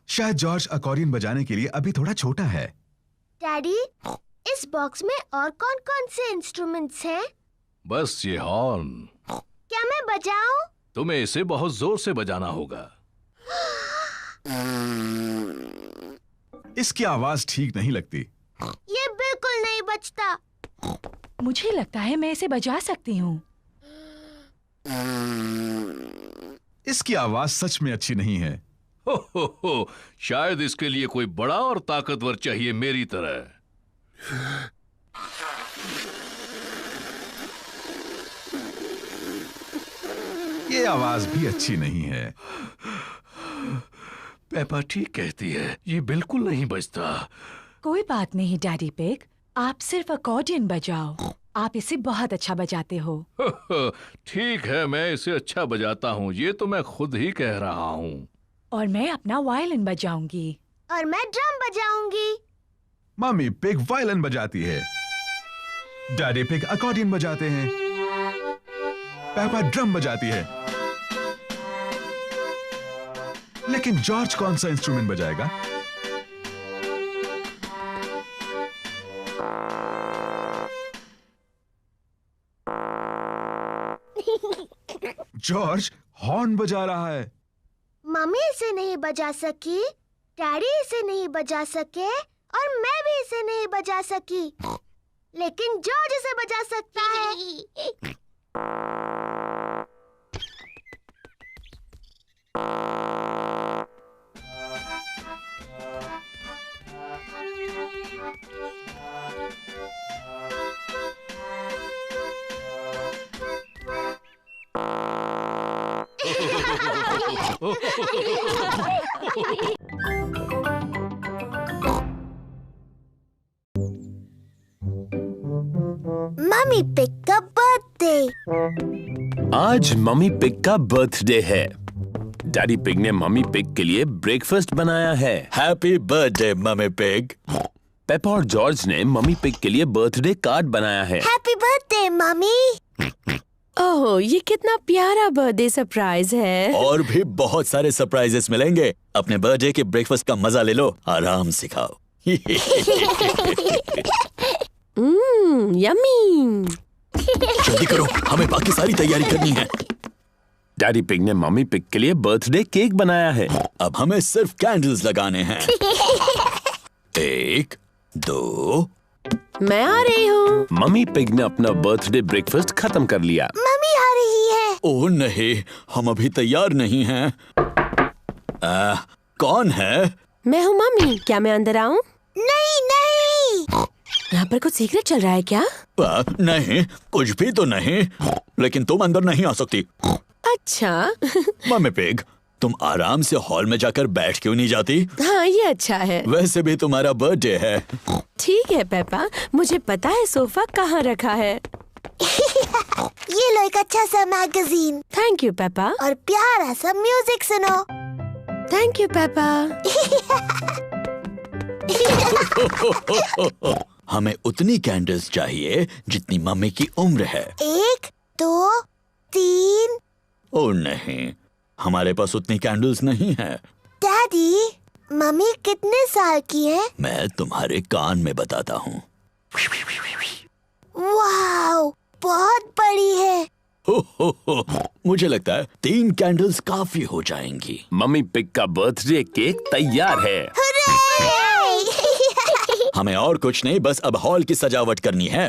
शायद जॉर्ज अकॉर्डियन बजाने के लिए अभी थोड़ा छोटा है। डैडी, इस बॉक्स में और कौन-कौन से इंस्ट्रूमेंट्स हैं? बस ये हॉर्न। क्या मैं बजाऊं? तुम्हें इसे बहुत जोर से बजाना होगा। इसकी आवाज ठीक नहीं लगती। ये बिल्कुल नहीं बजता। मुझे लगता है मैं इसे बजा सकती हूँ। इसकी आवाज सच में अच्छी नहीं है। हो, शायद इसके लिए कोई बड़ा और ताकतवर चाहिए मेरी तरह। ये आवाज भी अच्छी नहीं है। पेपा ठीक कहती है, ये बिल्कुल नहीं बजता। कोई बात नहीं डैडी पिग, आप सिर्फ अकॉर्डियन बजाओ। आप इसे बहुत अच्छा बजाते हो। ठीक है, मैं इसे अच्छा बजाता हूँ, ये तो मैं खुद ही कह रहा हूँ। और मैं अपना वायलिन बजाऊंगी। और मैं ड्रम बजाऊंगी। मम्मी पिग वायलिन बजाती है। डैडी पिग अकॉर्डियन बजाते हैं। पेपा ड्रम बजाती है। लेकिन जॉर्ज कौन सा इंस्ट्रूमेंट बजाएगा? जॉर्ज हॉर्न बजा रहा है। मम्मी इसे नहीं बजा सकी, डैडी इसे नहीं बजा सके और मैं भी इसे नहीं बजा सकी, लेकिन जॉर्ज इसे बजा सकता है। मम्मी पिग का बर्थडे। आज मम्मी पिग का बर्थडे है। डैडी पिग ने मम्मी पिग के लिए ब्रेकफास्ट बनाया है। Happy birthday mummy pig. Peppa और जॉर्ज ने मम्मी पिग के लिए बर्थडे कार्ड बनाया है। Happy birthday mummy. ओह, ये कितना प्यारा बर्थडे सरप्राइज है। और भी बहुत सारे सरप्राइजेस मिलेंगे। अपने बर्थडे के ब्रेकफास्ट का मजा ले लो, आराम से खाओ। यम्मी। जल्दी करो, हमें बाकी सारी तैयारी करनी है। डैडी पिग ने मम्मी पिग के लिए बर्थडे केक बनाया है। अब हमें सिर्फ कैंडल्स लगाने हैं। 1, 2। मैं आ रही हूँ। मम्मी पिग ने अपना बर्थडे ब्रेकफास्ट खत्म कर लिया। मम्मी आ रही है। ओह नहीं, हम अभी तैयार नहीं हैं। कौन है? मैं हूँ मम्मी। क्या मैं अंदर आऊँ? नहीं नहीं। यहाँ पर कुछ सीक्रेट चल रहा है क्या? नहीं, कुछ भी तो नहीं, लेकिन तुम अंदर नहीं आ सकती। अच्छा। मम्मी पिग, तुम आराम से हॉल में जाकर बैठ क्यों नहीं जाती? हाँ, ये अच्छा है। वैसे भी तुम्हारा बर्थडे है। ठीक है पेपा, मुझे पता है सोफा कहाँ रखा है। ये लो एक अच्छा सा मैगजीन। Thank you Peppa. और प्यारा सा म्यूजिक सुनो। Thank you Peppa. हमें उतनी कैंडल्स चाहिए जितनी मम्मी की उम्र है। 1, 2, 3। ओह नहीं, हमारे पास उतनी कैंडल्स नहीं है। डैडी, मम्मी कितने साल की है? मैं तुम्हारे कान में बताता हूँ। वाओ, बहुत बड़ी है। मुझे लगता है 3 कैंडल्स काफी हो जाएंगी। मम्मी पिग का बर्थडे केक तैयार है। हमें और कुछ नहीं, बस अब हॉल की सजावट करनी है।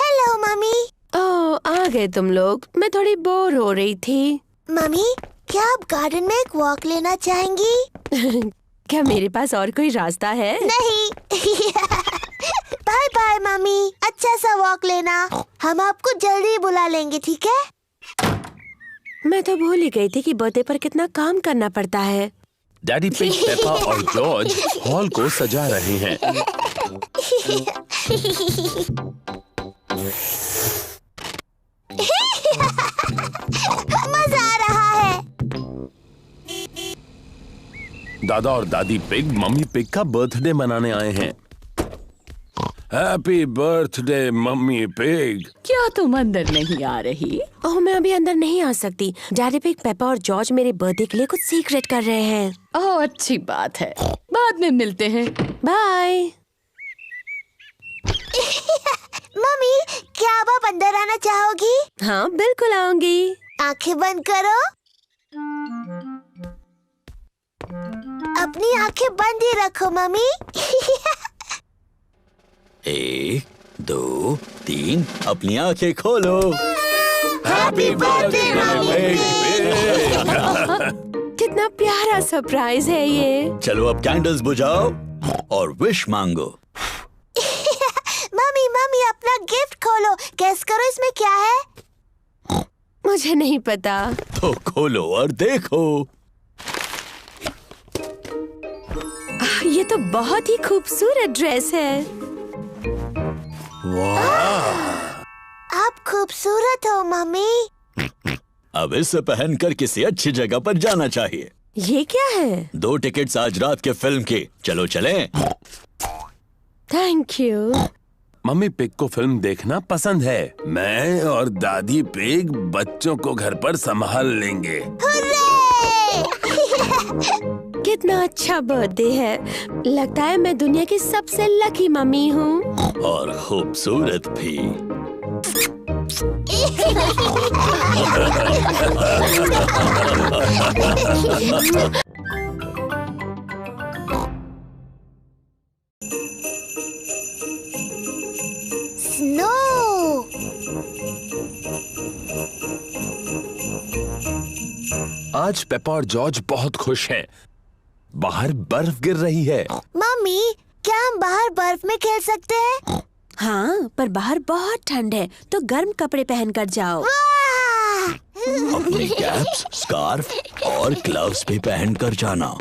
Hello mummy. ओह, आ गए तुम लोग। मैं थोड़ी बोर हो रही थी। मम्मी, क्या आप गार्डन में एक वॉक लेना चाहेंगी? क्या मेरे पास और कोई रास्ता है? नहीं। बाय बाय मम्मी, अच्छा सा वॉक लेना। हम आपको जल्दी बुला लेंगे, ठीक है? मैं तो भूल ही गई थी कि बर्थडे पर कितना काम करना पड़ता है। डैडी पिग, पेपा और जॉर्ज हॉल को सजा रहे हैं। मजा आ रहा है। दादा और दादी पिग मम्मी पिग का बर्थडे मनाने आए हैं। Happy birthday mummy pig. क्या तुम अंदर नहीं आ रही? ओह, मैं अभी अंदर नहीं आ सकती। डैडी पिग, पेपा और जॉर्ज मेरे बर्थडे के लिए कुछ सीक्रेट कर रहे हैं। ओह, अच्छी बात है, बाद में मिलते हैं। बाय। मम्मी, क्या आप अंदर आना चाहोगी? हाँ, बिल्कुल आऊंगी। आंखें बंद करो। अपनी आंखें बंद ही रखो मम्मी। 1, 2, 3, अपनी आंखें खोलो। Happy birthday mummy pig. कितना प्यारा सरप्राइज है ये। चलो अब कैंडल्स बुझाओ और विश मांगो। मम्मी मम्मी, अपना गिफ्ट खोलो। गेस करो इसमें क्या है? मुझे नहीं पता। तो खोलो और देखो। ये तो बहुत ही खूबसूरत ड्रेस है। वाह! आप खूबसूरत हो मम्मी। अब इसे पहनकर किसी अच्छी जगह पर जाना चाहिए। ये क्या है? 2 टिकट्स आज रात के फिल्म की। चलो चलें। Thank you. मम्मी पिग को फिल्म देखना पसंद है। मैं और दादी पिग बच्चों को घर पर संभाल लेंगे। कितना अच्छा बर्थडे है। लगता है मैं दुनिया की सबसे लकी मम्मी हूँ। और खूबसूरत भी। स्नो। आज पेपा और जॉर्ज बहुत खुश हैं। बाहर बर्फ गिर रही है। मम्मी, क्या हम बाहर बर्फ में खेल सकते हैं? हाँ, पर बाहर बहुत ठंड है, तो गर्म कपड़े पहन कर जाओ। अपनी कैप्स, स्कार्फ और ग्लव्स भी पहन कर जाना।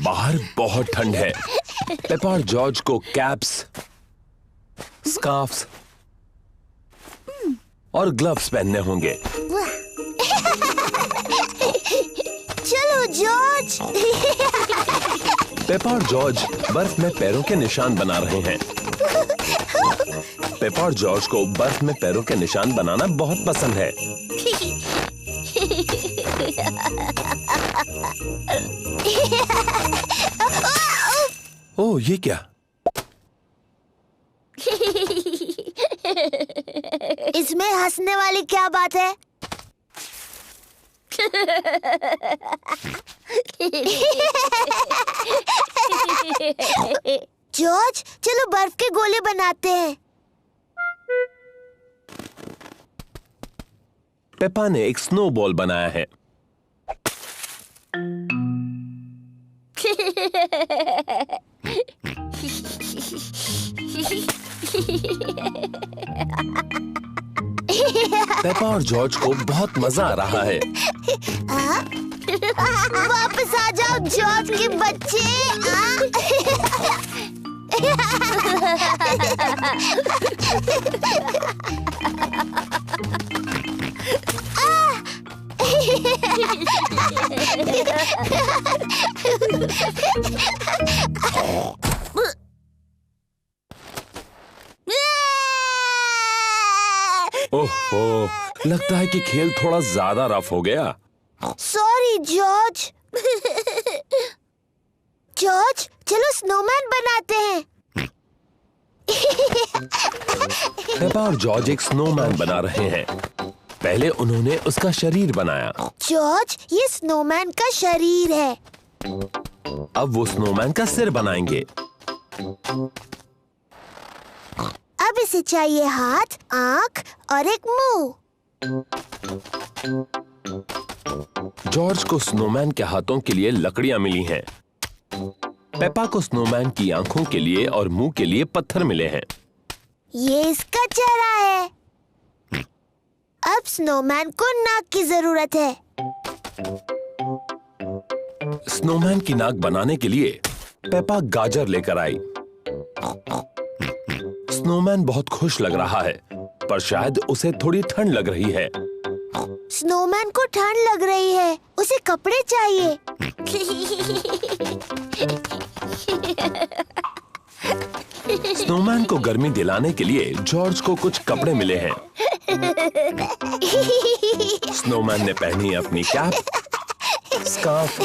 बाहर बहुत ठंड है। पेपा और जॉर्ज को कैप्स, स्कार्फ्स और ग्लव्स पहनने होंगे। चलो जॉर्ज। पेपा और जॉर्ज बर्फ में पैरों के निशान बना रहे हैं। पेपा और जॉर्ज को बर्फ में पैरों के निशान बनाना बहुत पसंद है। ओह, ये क्या? इसमें हंसने वाली क्या बात है? जॉर्ज, चलो बर्फ के गोले बनाते हैं। पेपा ने एक स्नोबॉल बनाया है। पेपा और जॉर्ज को बहुत मजा आ रहा है। वापस आ जाओ जॉर्ज के बच्चे। ओहो, लगता है कि खेल थोड़ा ज्यादा रफ हो गया। Sorry George. जॉर्ज, चलो स्नोमैन बनाते हैं। पेपा और जॉर्ज एक स्नोमैन बना रहे हैं। पहले उन्होंने उसका शरीर बनाया। जॉर्ज, ये स्नोमैन का शरीर है। अब वो स्नोमैन का सिर बनाएंगे। अब इसे चाहिए हाथ, आंख और एक मुंह। जॉर्ज को स्नोमैन के हाथों के लिए लकड़ियां मिली हैं। पेपा को स्नोमैन की आंखों के लिए और मुंह के लिए पत्थर मिले हैं। ये इसका चेहरा है। अब स्नोमैन को नाक की जरूरत है। स्नोमैन की नाक बनाने के लिए पेपा गाजर लेकर आई। स्नोमैन बहुत खुश लग रहा है, पर शायद उसे थोड़ी ठंड लग रही है। स्नोमैन को ठंड लग रही है, उसे कपड़े चाहिए। स्नोमैन को गर्मी दिलाने के लिए जॉर्ज को कुछ कपड़े मिले हैं। स्नोमैन ने पहनी अपनी कैप, स्कार्फ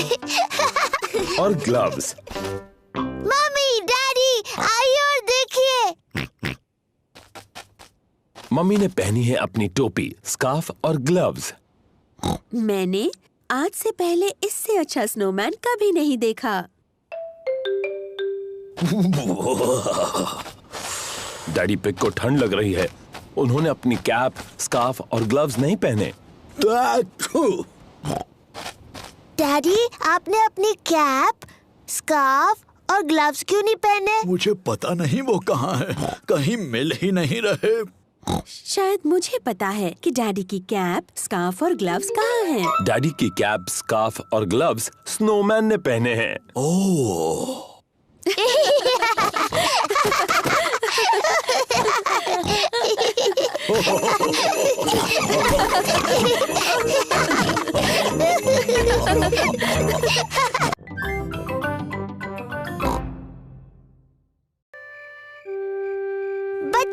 और ग्लव्स। मम्मी, डैडी, आइए और देखिए। मम्मी ने पहनी है अपनी टोपी, स्कार्फ और ग्लव्स। मैंने आज से पहले इससे अच्छा स्नोमैन कभी नहीं देखा। डैडी पिग को ठंड लग रही है। उन्होंने अपनी कैप, स्कार्फ और ग्लव्स नहीं पहने। डैडी, आपने अपनी कैप, स्कार्फ और ग्लव्स क्यों नहीं पहने? मुझे पता नहीं वो कहाँ है, कहीं मिल ही नहीं रहे। शायद मुझे पता है कि डैडी की कैप, स्कार्फ और ग्लव्स कहाँ हैं। डैडी की कैप, स्कार्फ और ग्लव्स स्नोमैन ने पहने हैं। ओह,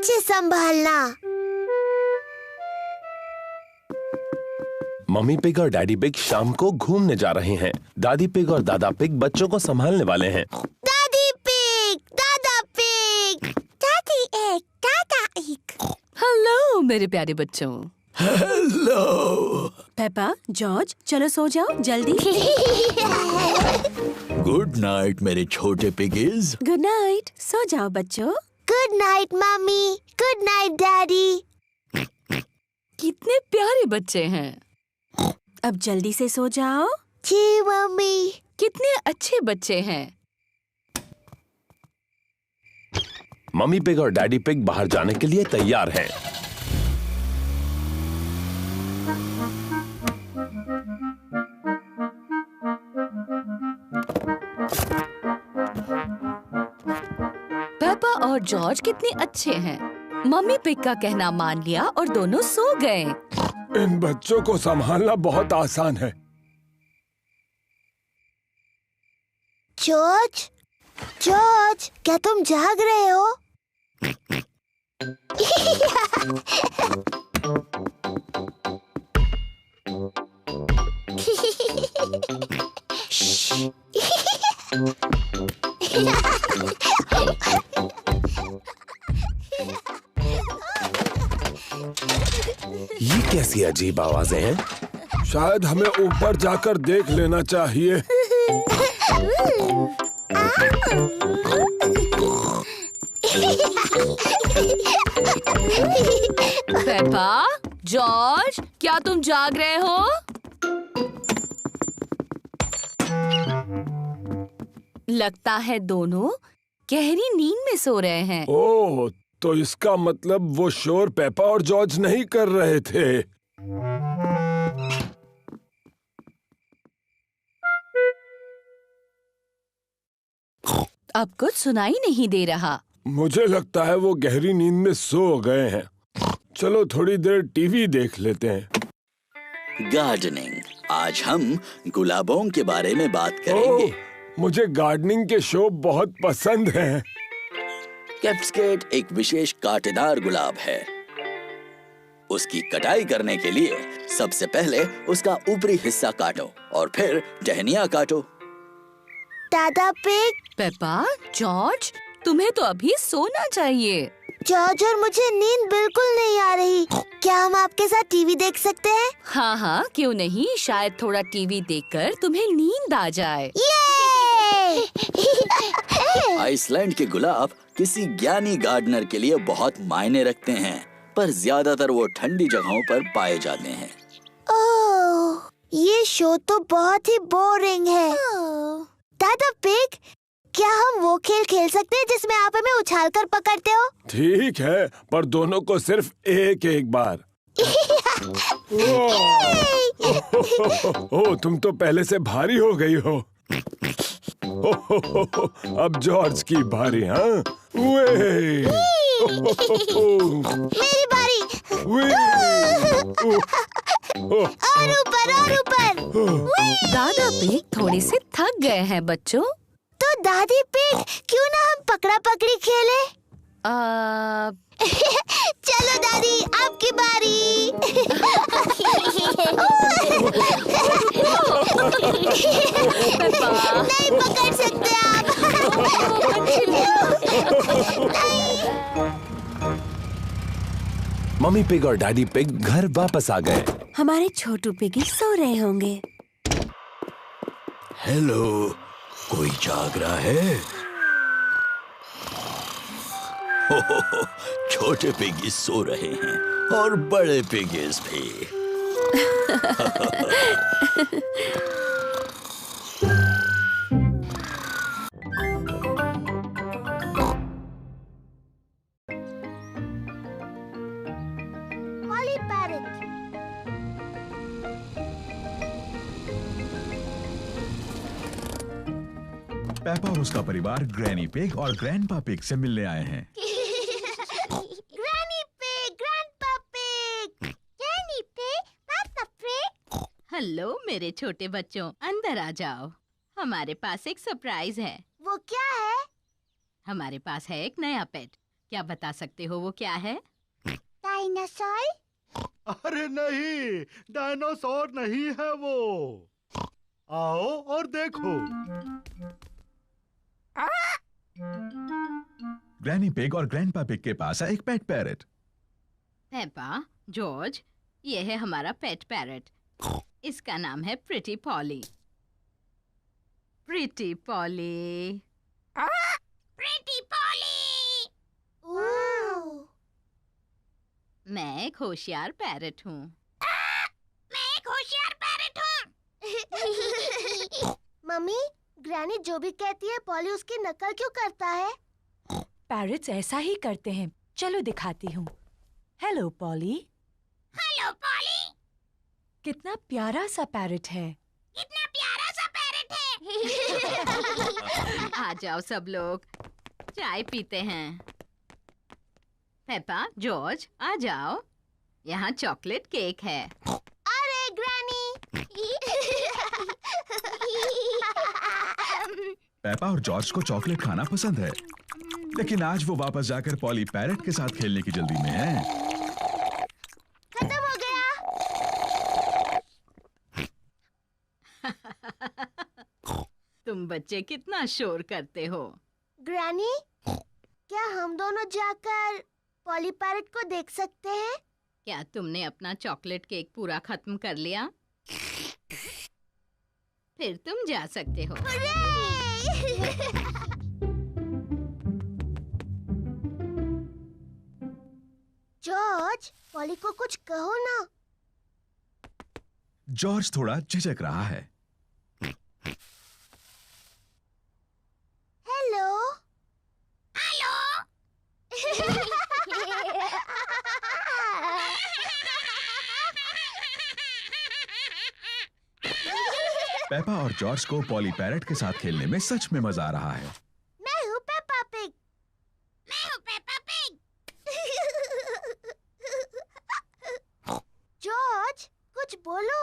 अच्छे संभालना। मम्मी पिग और डैडी पिग शाम को घूमने जा रहे हैं। दादी पिग और दादा पिग बच्चों को संभालने वाले हैं। दादी पिग, दादा पिग, दादी एक, दादा एक। हेलो मेरे प्यारे बच्चों। हेलो। पेपा, जॉर्ज, चलो सो जाओ जल्दी। गुड नाइट मेरे छोटे पिगीज। गुड नाइट, सो जाओ बच्चों। Good night mummy, good night daddy. कितने प्यारे बच्चे हैं। अब जल्दी से सो जाओ। जी मम्मी। कितने अच्छे बच्चे हैं। मम्मी पिग और डैडी पिग बाहर जाने के लिए तैयार हैं। पेपा और जॉर्ज कितने अच्छे हैं। मम्मी पिग का कहना मान लिया और दोनों सो गए। इन बच्चों को संभालना बहुत आसान है। जॉर्ज, जॉर्ज, क्या तुम जाग रहे हो? ये कैसी अजीब आवाजें हैं? शायद हमें ऊपर जाकर देख लेना चाहिए। पेपा, जॉर्ज, क्या तुम जाग रहे हो? लगता है दोनों गहरी नींद में सो रहे हैं। ओह, तो इसका मतलब वो शोर पेपा और जॉर्ज नहीं कर रहे थे। अब कुछ सुनाई नहीं दे रहा। मुझे लगता है वो गहरी नींद में सो गए हैं। चलो थोड़ी देर टीवी देख लेते हैं। गार्डनिंग। आज हम गुलाबों के बारे में बात करेंगे। मुझे गार्डनिंग के शो बहुत पसंद हैं। कैप्सकेट एक विशेष कांटेदार गुलाब है। उसकी कटाई करने के लिए सबसे पहले उसका ऊपरी हिस्सा काटो और फिर टहनियाँ काटो। दादा पिग, पेपा, जॉर्ज, तुम्हें तो अभी सोना चाहिए। जॉर्ज और मुझे नींद बिल्कुल नहीं आ रही। क्या हम आपके साथ टीवी देख सकते हैं? हाँ हाँ, क्यों नहीं। शायद थोड़ा टीवी देखकर तुम्हें नींद आ जाए। आइसलैंड के गुलाब किसी ज्ञानी गार्डनर के लिए बहुत मायने रखते हैं, पर ज्यादातर वो ठंडी जगहों पर पाए जाते हैं। ओह, ये शो तो बहुत ही बोरिंग है। दादा पिग, क्या हम वो खेल खेल सकते हैं जिसमें आप हमें उछाल कर पकड़ते हो? ठीक है, पर दोनों को सिर्फ एक एक बार। ओह, तुम तो पहले से भारी हो गई हो। अब जॉर्ज की बारी। हाँ, मेरी बारी। और ऊपर, और ऊपर। दादा पिग थोड़े से थक गए हैं बच्चों। तो दादी पिग, क्यों ना हम पकड़ा पकड़ी खेले? चलो दादी, आपकी बारी। नहीं पकड़ सकते आप। मम्मी पिग और डैडी पिग घर वापस आ गए। हमारे छोटू पिगी सो रहे होंगे। हेलो, कोई जाग रहा है? छोटे पिगीज सो रहे हैं और बड़े पिगीज भी। Molly Parrot. पेपा और उसका परिवार ग्रैनी पिग और ग्रैंडपा पिग से मिलने आए हैं। Granny Pig, Grandpa Pig, Granny Pig, Papa Pig. Hello मेरे छोटे बच्चों, अंदर आ जाओ। हमारे पास एक सरप्राइज है। वो क्या है? हमारे पास है एक नया पेट। क्या बता सकते हो वो क्या है? डायनासोर? अरे नहीं, डायनासोर नहीं है वो। आओ और देखो। ग्रैनी पिग और ग्रैंडपा पिग के पास है एक पेट पैरट। पेपा, जॉर्ज, ये है हमारा पेट पैरट। इसका नाम है pretty poly. Pretty poly. Pretty poly. मैं एक होशियार पैरट हूँ। मैं एक होशियार पैरट हूँ। मम्मी, ग्रैनी जो भी कहती है पॉली उसकी नकल क्यों करता है? पैरट्स ऐसा ही करते हैं। चलो दिखाती हूँ। Hello poly. Hello poly. कितना प्यारा सा पैरट है। कितना प्यारा सा पैरट है। आ जाओ सब लोग, चाय पीते हैं। पेपा, जॉर्ज, आ जाओ। यहाँ चॉकलेट केक है। अरे ग्रैनी! पेपा और जॉर्ज को चॉकलेट खाना पसंद है, लेकिन आज वो वापस जाकर पॉली पैरट के साथ खेलने की जल्दी में है। खत्म हो गया। तुम बच्चे कितना शोर करते हो। ग्रैनी, क्या हम दोनों जाकर पॉली पैरट को देख सकते हैं? क्या तुमने अपना चॉकलेट केक पूरा खत्म कर लिया? फिर तुम जा सकते हो। जॉर्ज, पॉली को कुछ कहो ना। जॉर्ज थोड़ा झिझक रहा है। हेलो। हेलो। पेपा और जॉर्ज को पॉली पैरट के साथ खेलने में सच में मजा आ रहा है। मैं हूँ पेपा पिग। मैं हूँ पेपा पिग। जॉर्ज, कुछ बोलो।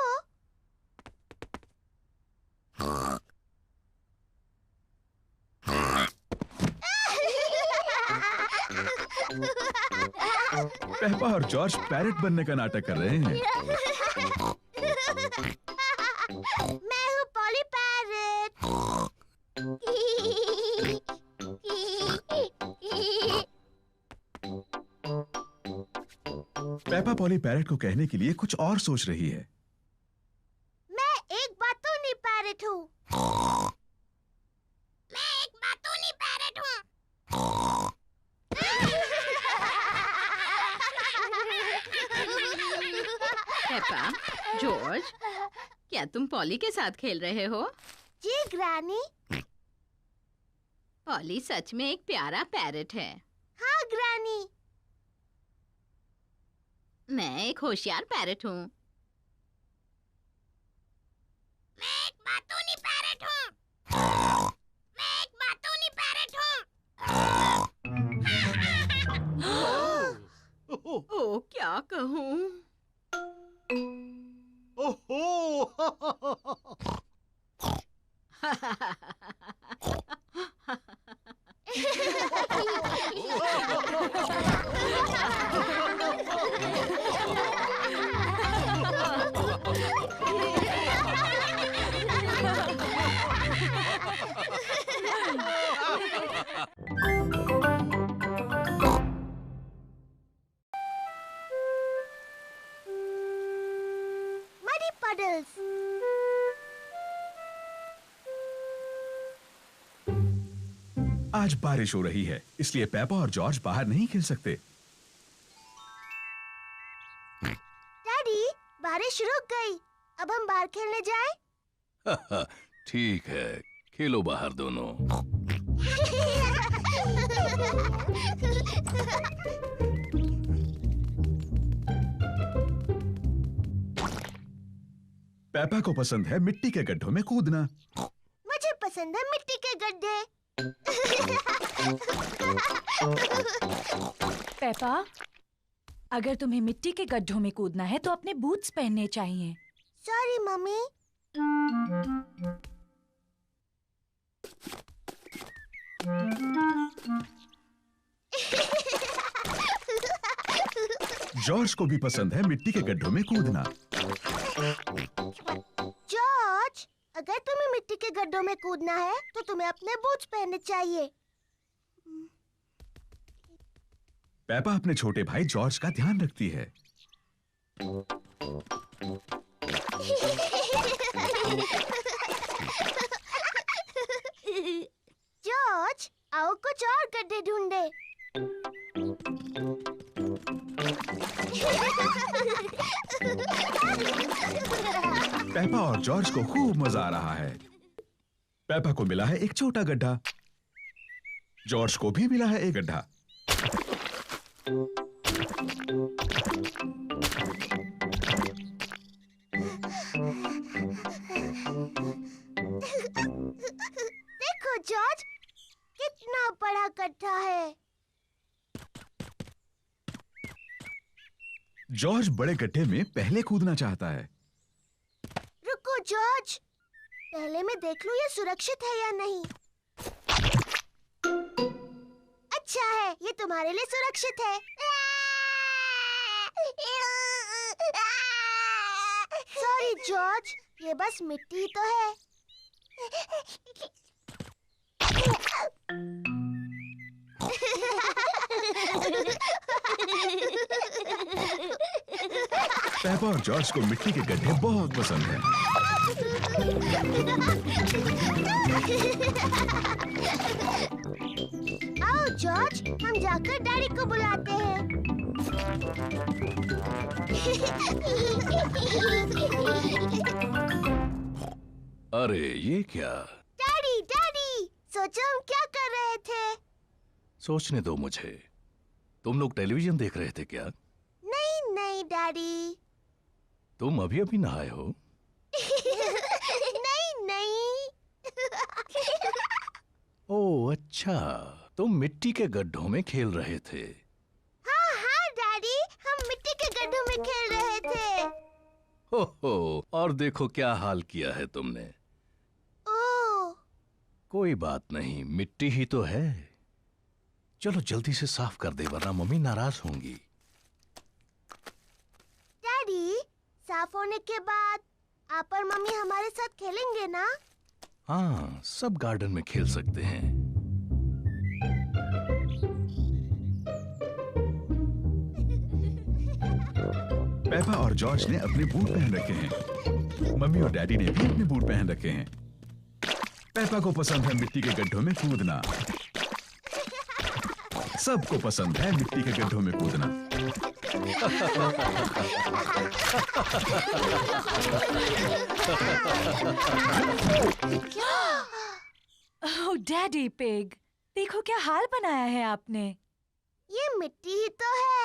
पेपा और जॉर्ज पैरट बनने का नाटक कर रहे हैं। मैं हूँ poly parrot. Peppa poly parrot को कहने के लिए कुछ और सोच रही है। मैं एक बातूनी पैरट हूँ। मैं एक बातूनी पैरट हूँ। पेपा, जॉर्ज, क्या तुम पॉली के साथ खेल रहे हो? जी ग्रैनी। पॉली सच में एक प्यारा पैरट है। हाँ ग्रैनी। मैं एक होशियार पैरट हूँ। मैं एक बातूनी पैरट हूँ। मैं एक बातूनी पैरट हूँ। ओ, क्या कहूँ? ओहो! Muddy puddles. आज बारिश हो रही है, इसलिए पेपा और जॉर्ज बाहर नहीं खेल सकते। डैडी, बारिश रुक गई। अब हम बाहर खेलने जाएं? ठीक है, खेलो बाहर दोनों। पेपा को पसंद है मिट्टी के गड्ढों में कूदना। मुझे पसंद है मिट्टी के गड्ढे। पेपा, अगर तुम्हें मिट्टी के गड्ढों में कूदना है तो अपने बूट्स पहनने चाहिए। Sorry mummy. जॉर्ज को भी पसंद है मिट्टी के गड्ढों में कूदना। जॉर्ज, अगर तुम्हें मिट्टी के गड्ढों में कूदना है तो तुम्हें अपने बूट्स पहनने चाहिए। पेपा अपने छोटे भाई जॉर्ज का ध्यान रखती है। जॉर्ज, आओ कुछ और गड्ढे ढूंढे। पेपा और जॉर्ज को खूब मजा आ रहा है। पेपा को मिला है एक छोटा गड्ढा, जॉर्ज को भी मिला है एक गड्ढा। देखो जॉर्ज, कितना बड़ा गड्ढा है। जॉर्ज बड़े गड्ढे में पहले कूदना चाहता है। रुको जॉर्ज, पहले मैं देख लूं ये सुरक्षित है या नहीं। अच्छा है, ये तुम्हारे लिए सुरक्षित है। सॉरी जॉर्ज, ये बस मिट्टी तो है। पेपा और जॉर्ज को मिट्टी के गड्ढे बहुत पसंद है। आओ जॉर्ज, हम जाकर डैडी को बुलाते हैं। अरे ये क्या? डैडी, डैडी, सोचो हम क्या कर रहे थे। सोचने दो मुझे। तुम लोग टेलीविजन देख रहे थे क्या? नहीं नहीं डैडी। तुम अभी अभी नहाए हो? नहीं नहीं। ओह अच्छा, तुम मिट्टी के गड्ढों में खेल रहे थे। हाँ हाँ डैडी, हम मिट्टी के गड्ढों में खेल रहे थे। हो, और देखो क्या हाल किया है तुमने। ओह, कोई बात नहीं, मिट्टी ही तो है। चलो जल्दी से साफ कर दे वरना मम्मी नाराज होंगी। डैडी, साफ होने के बाद आप और मम्मी हमारे साथ खेलेंगे ना? हाँ, सब गार्डन में खेल सकते हैं। पेपा और जॉर्ज ने अपने बूट पहन रखे हैं। मम्मी और डैडी ने भी अपने बूट पहन रखे हैं। पेपा को पसंद है मिट्टी के गड्ढों में कूदना। सबको पसंद है मिट्टी के गड्ढों में कूदना। ओह डैडी पिग, देखो क्या हाल बनाया है आपने। ये मिट्टी ही तो है।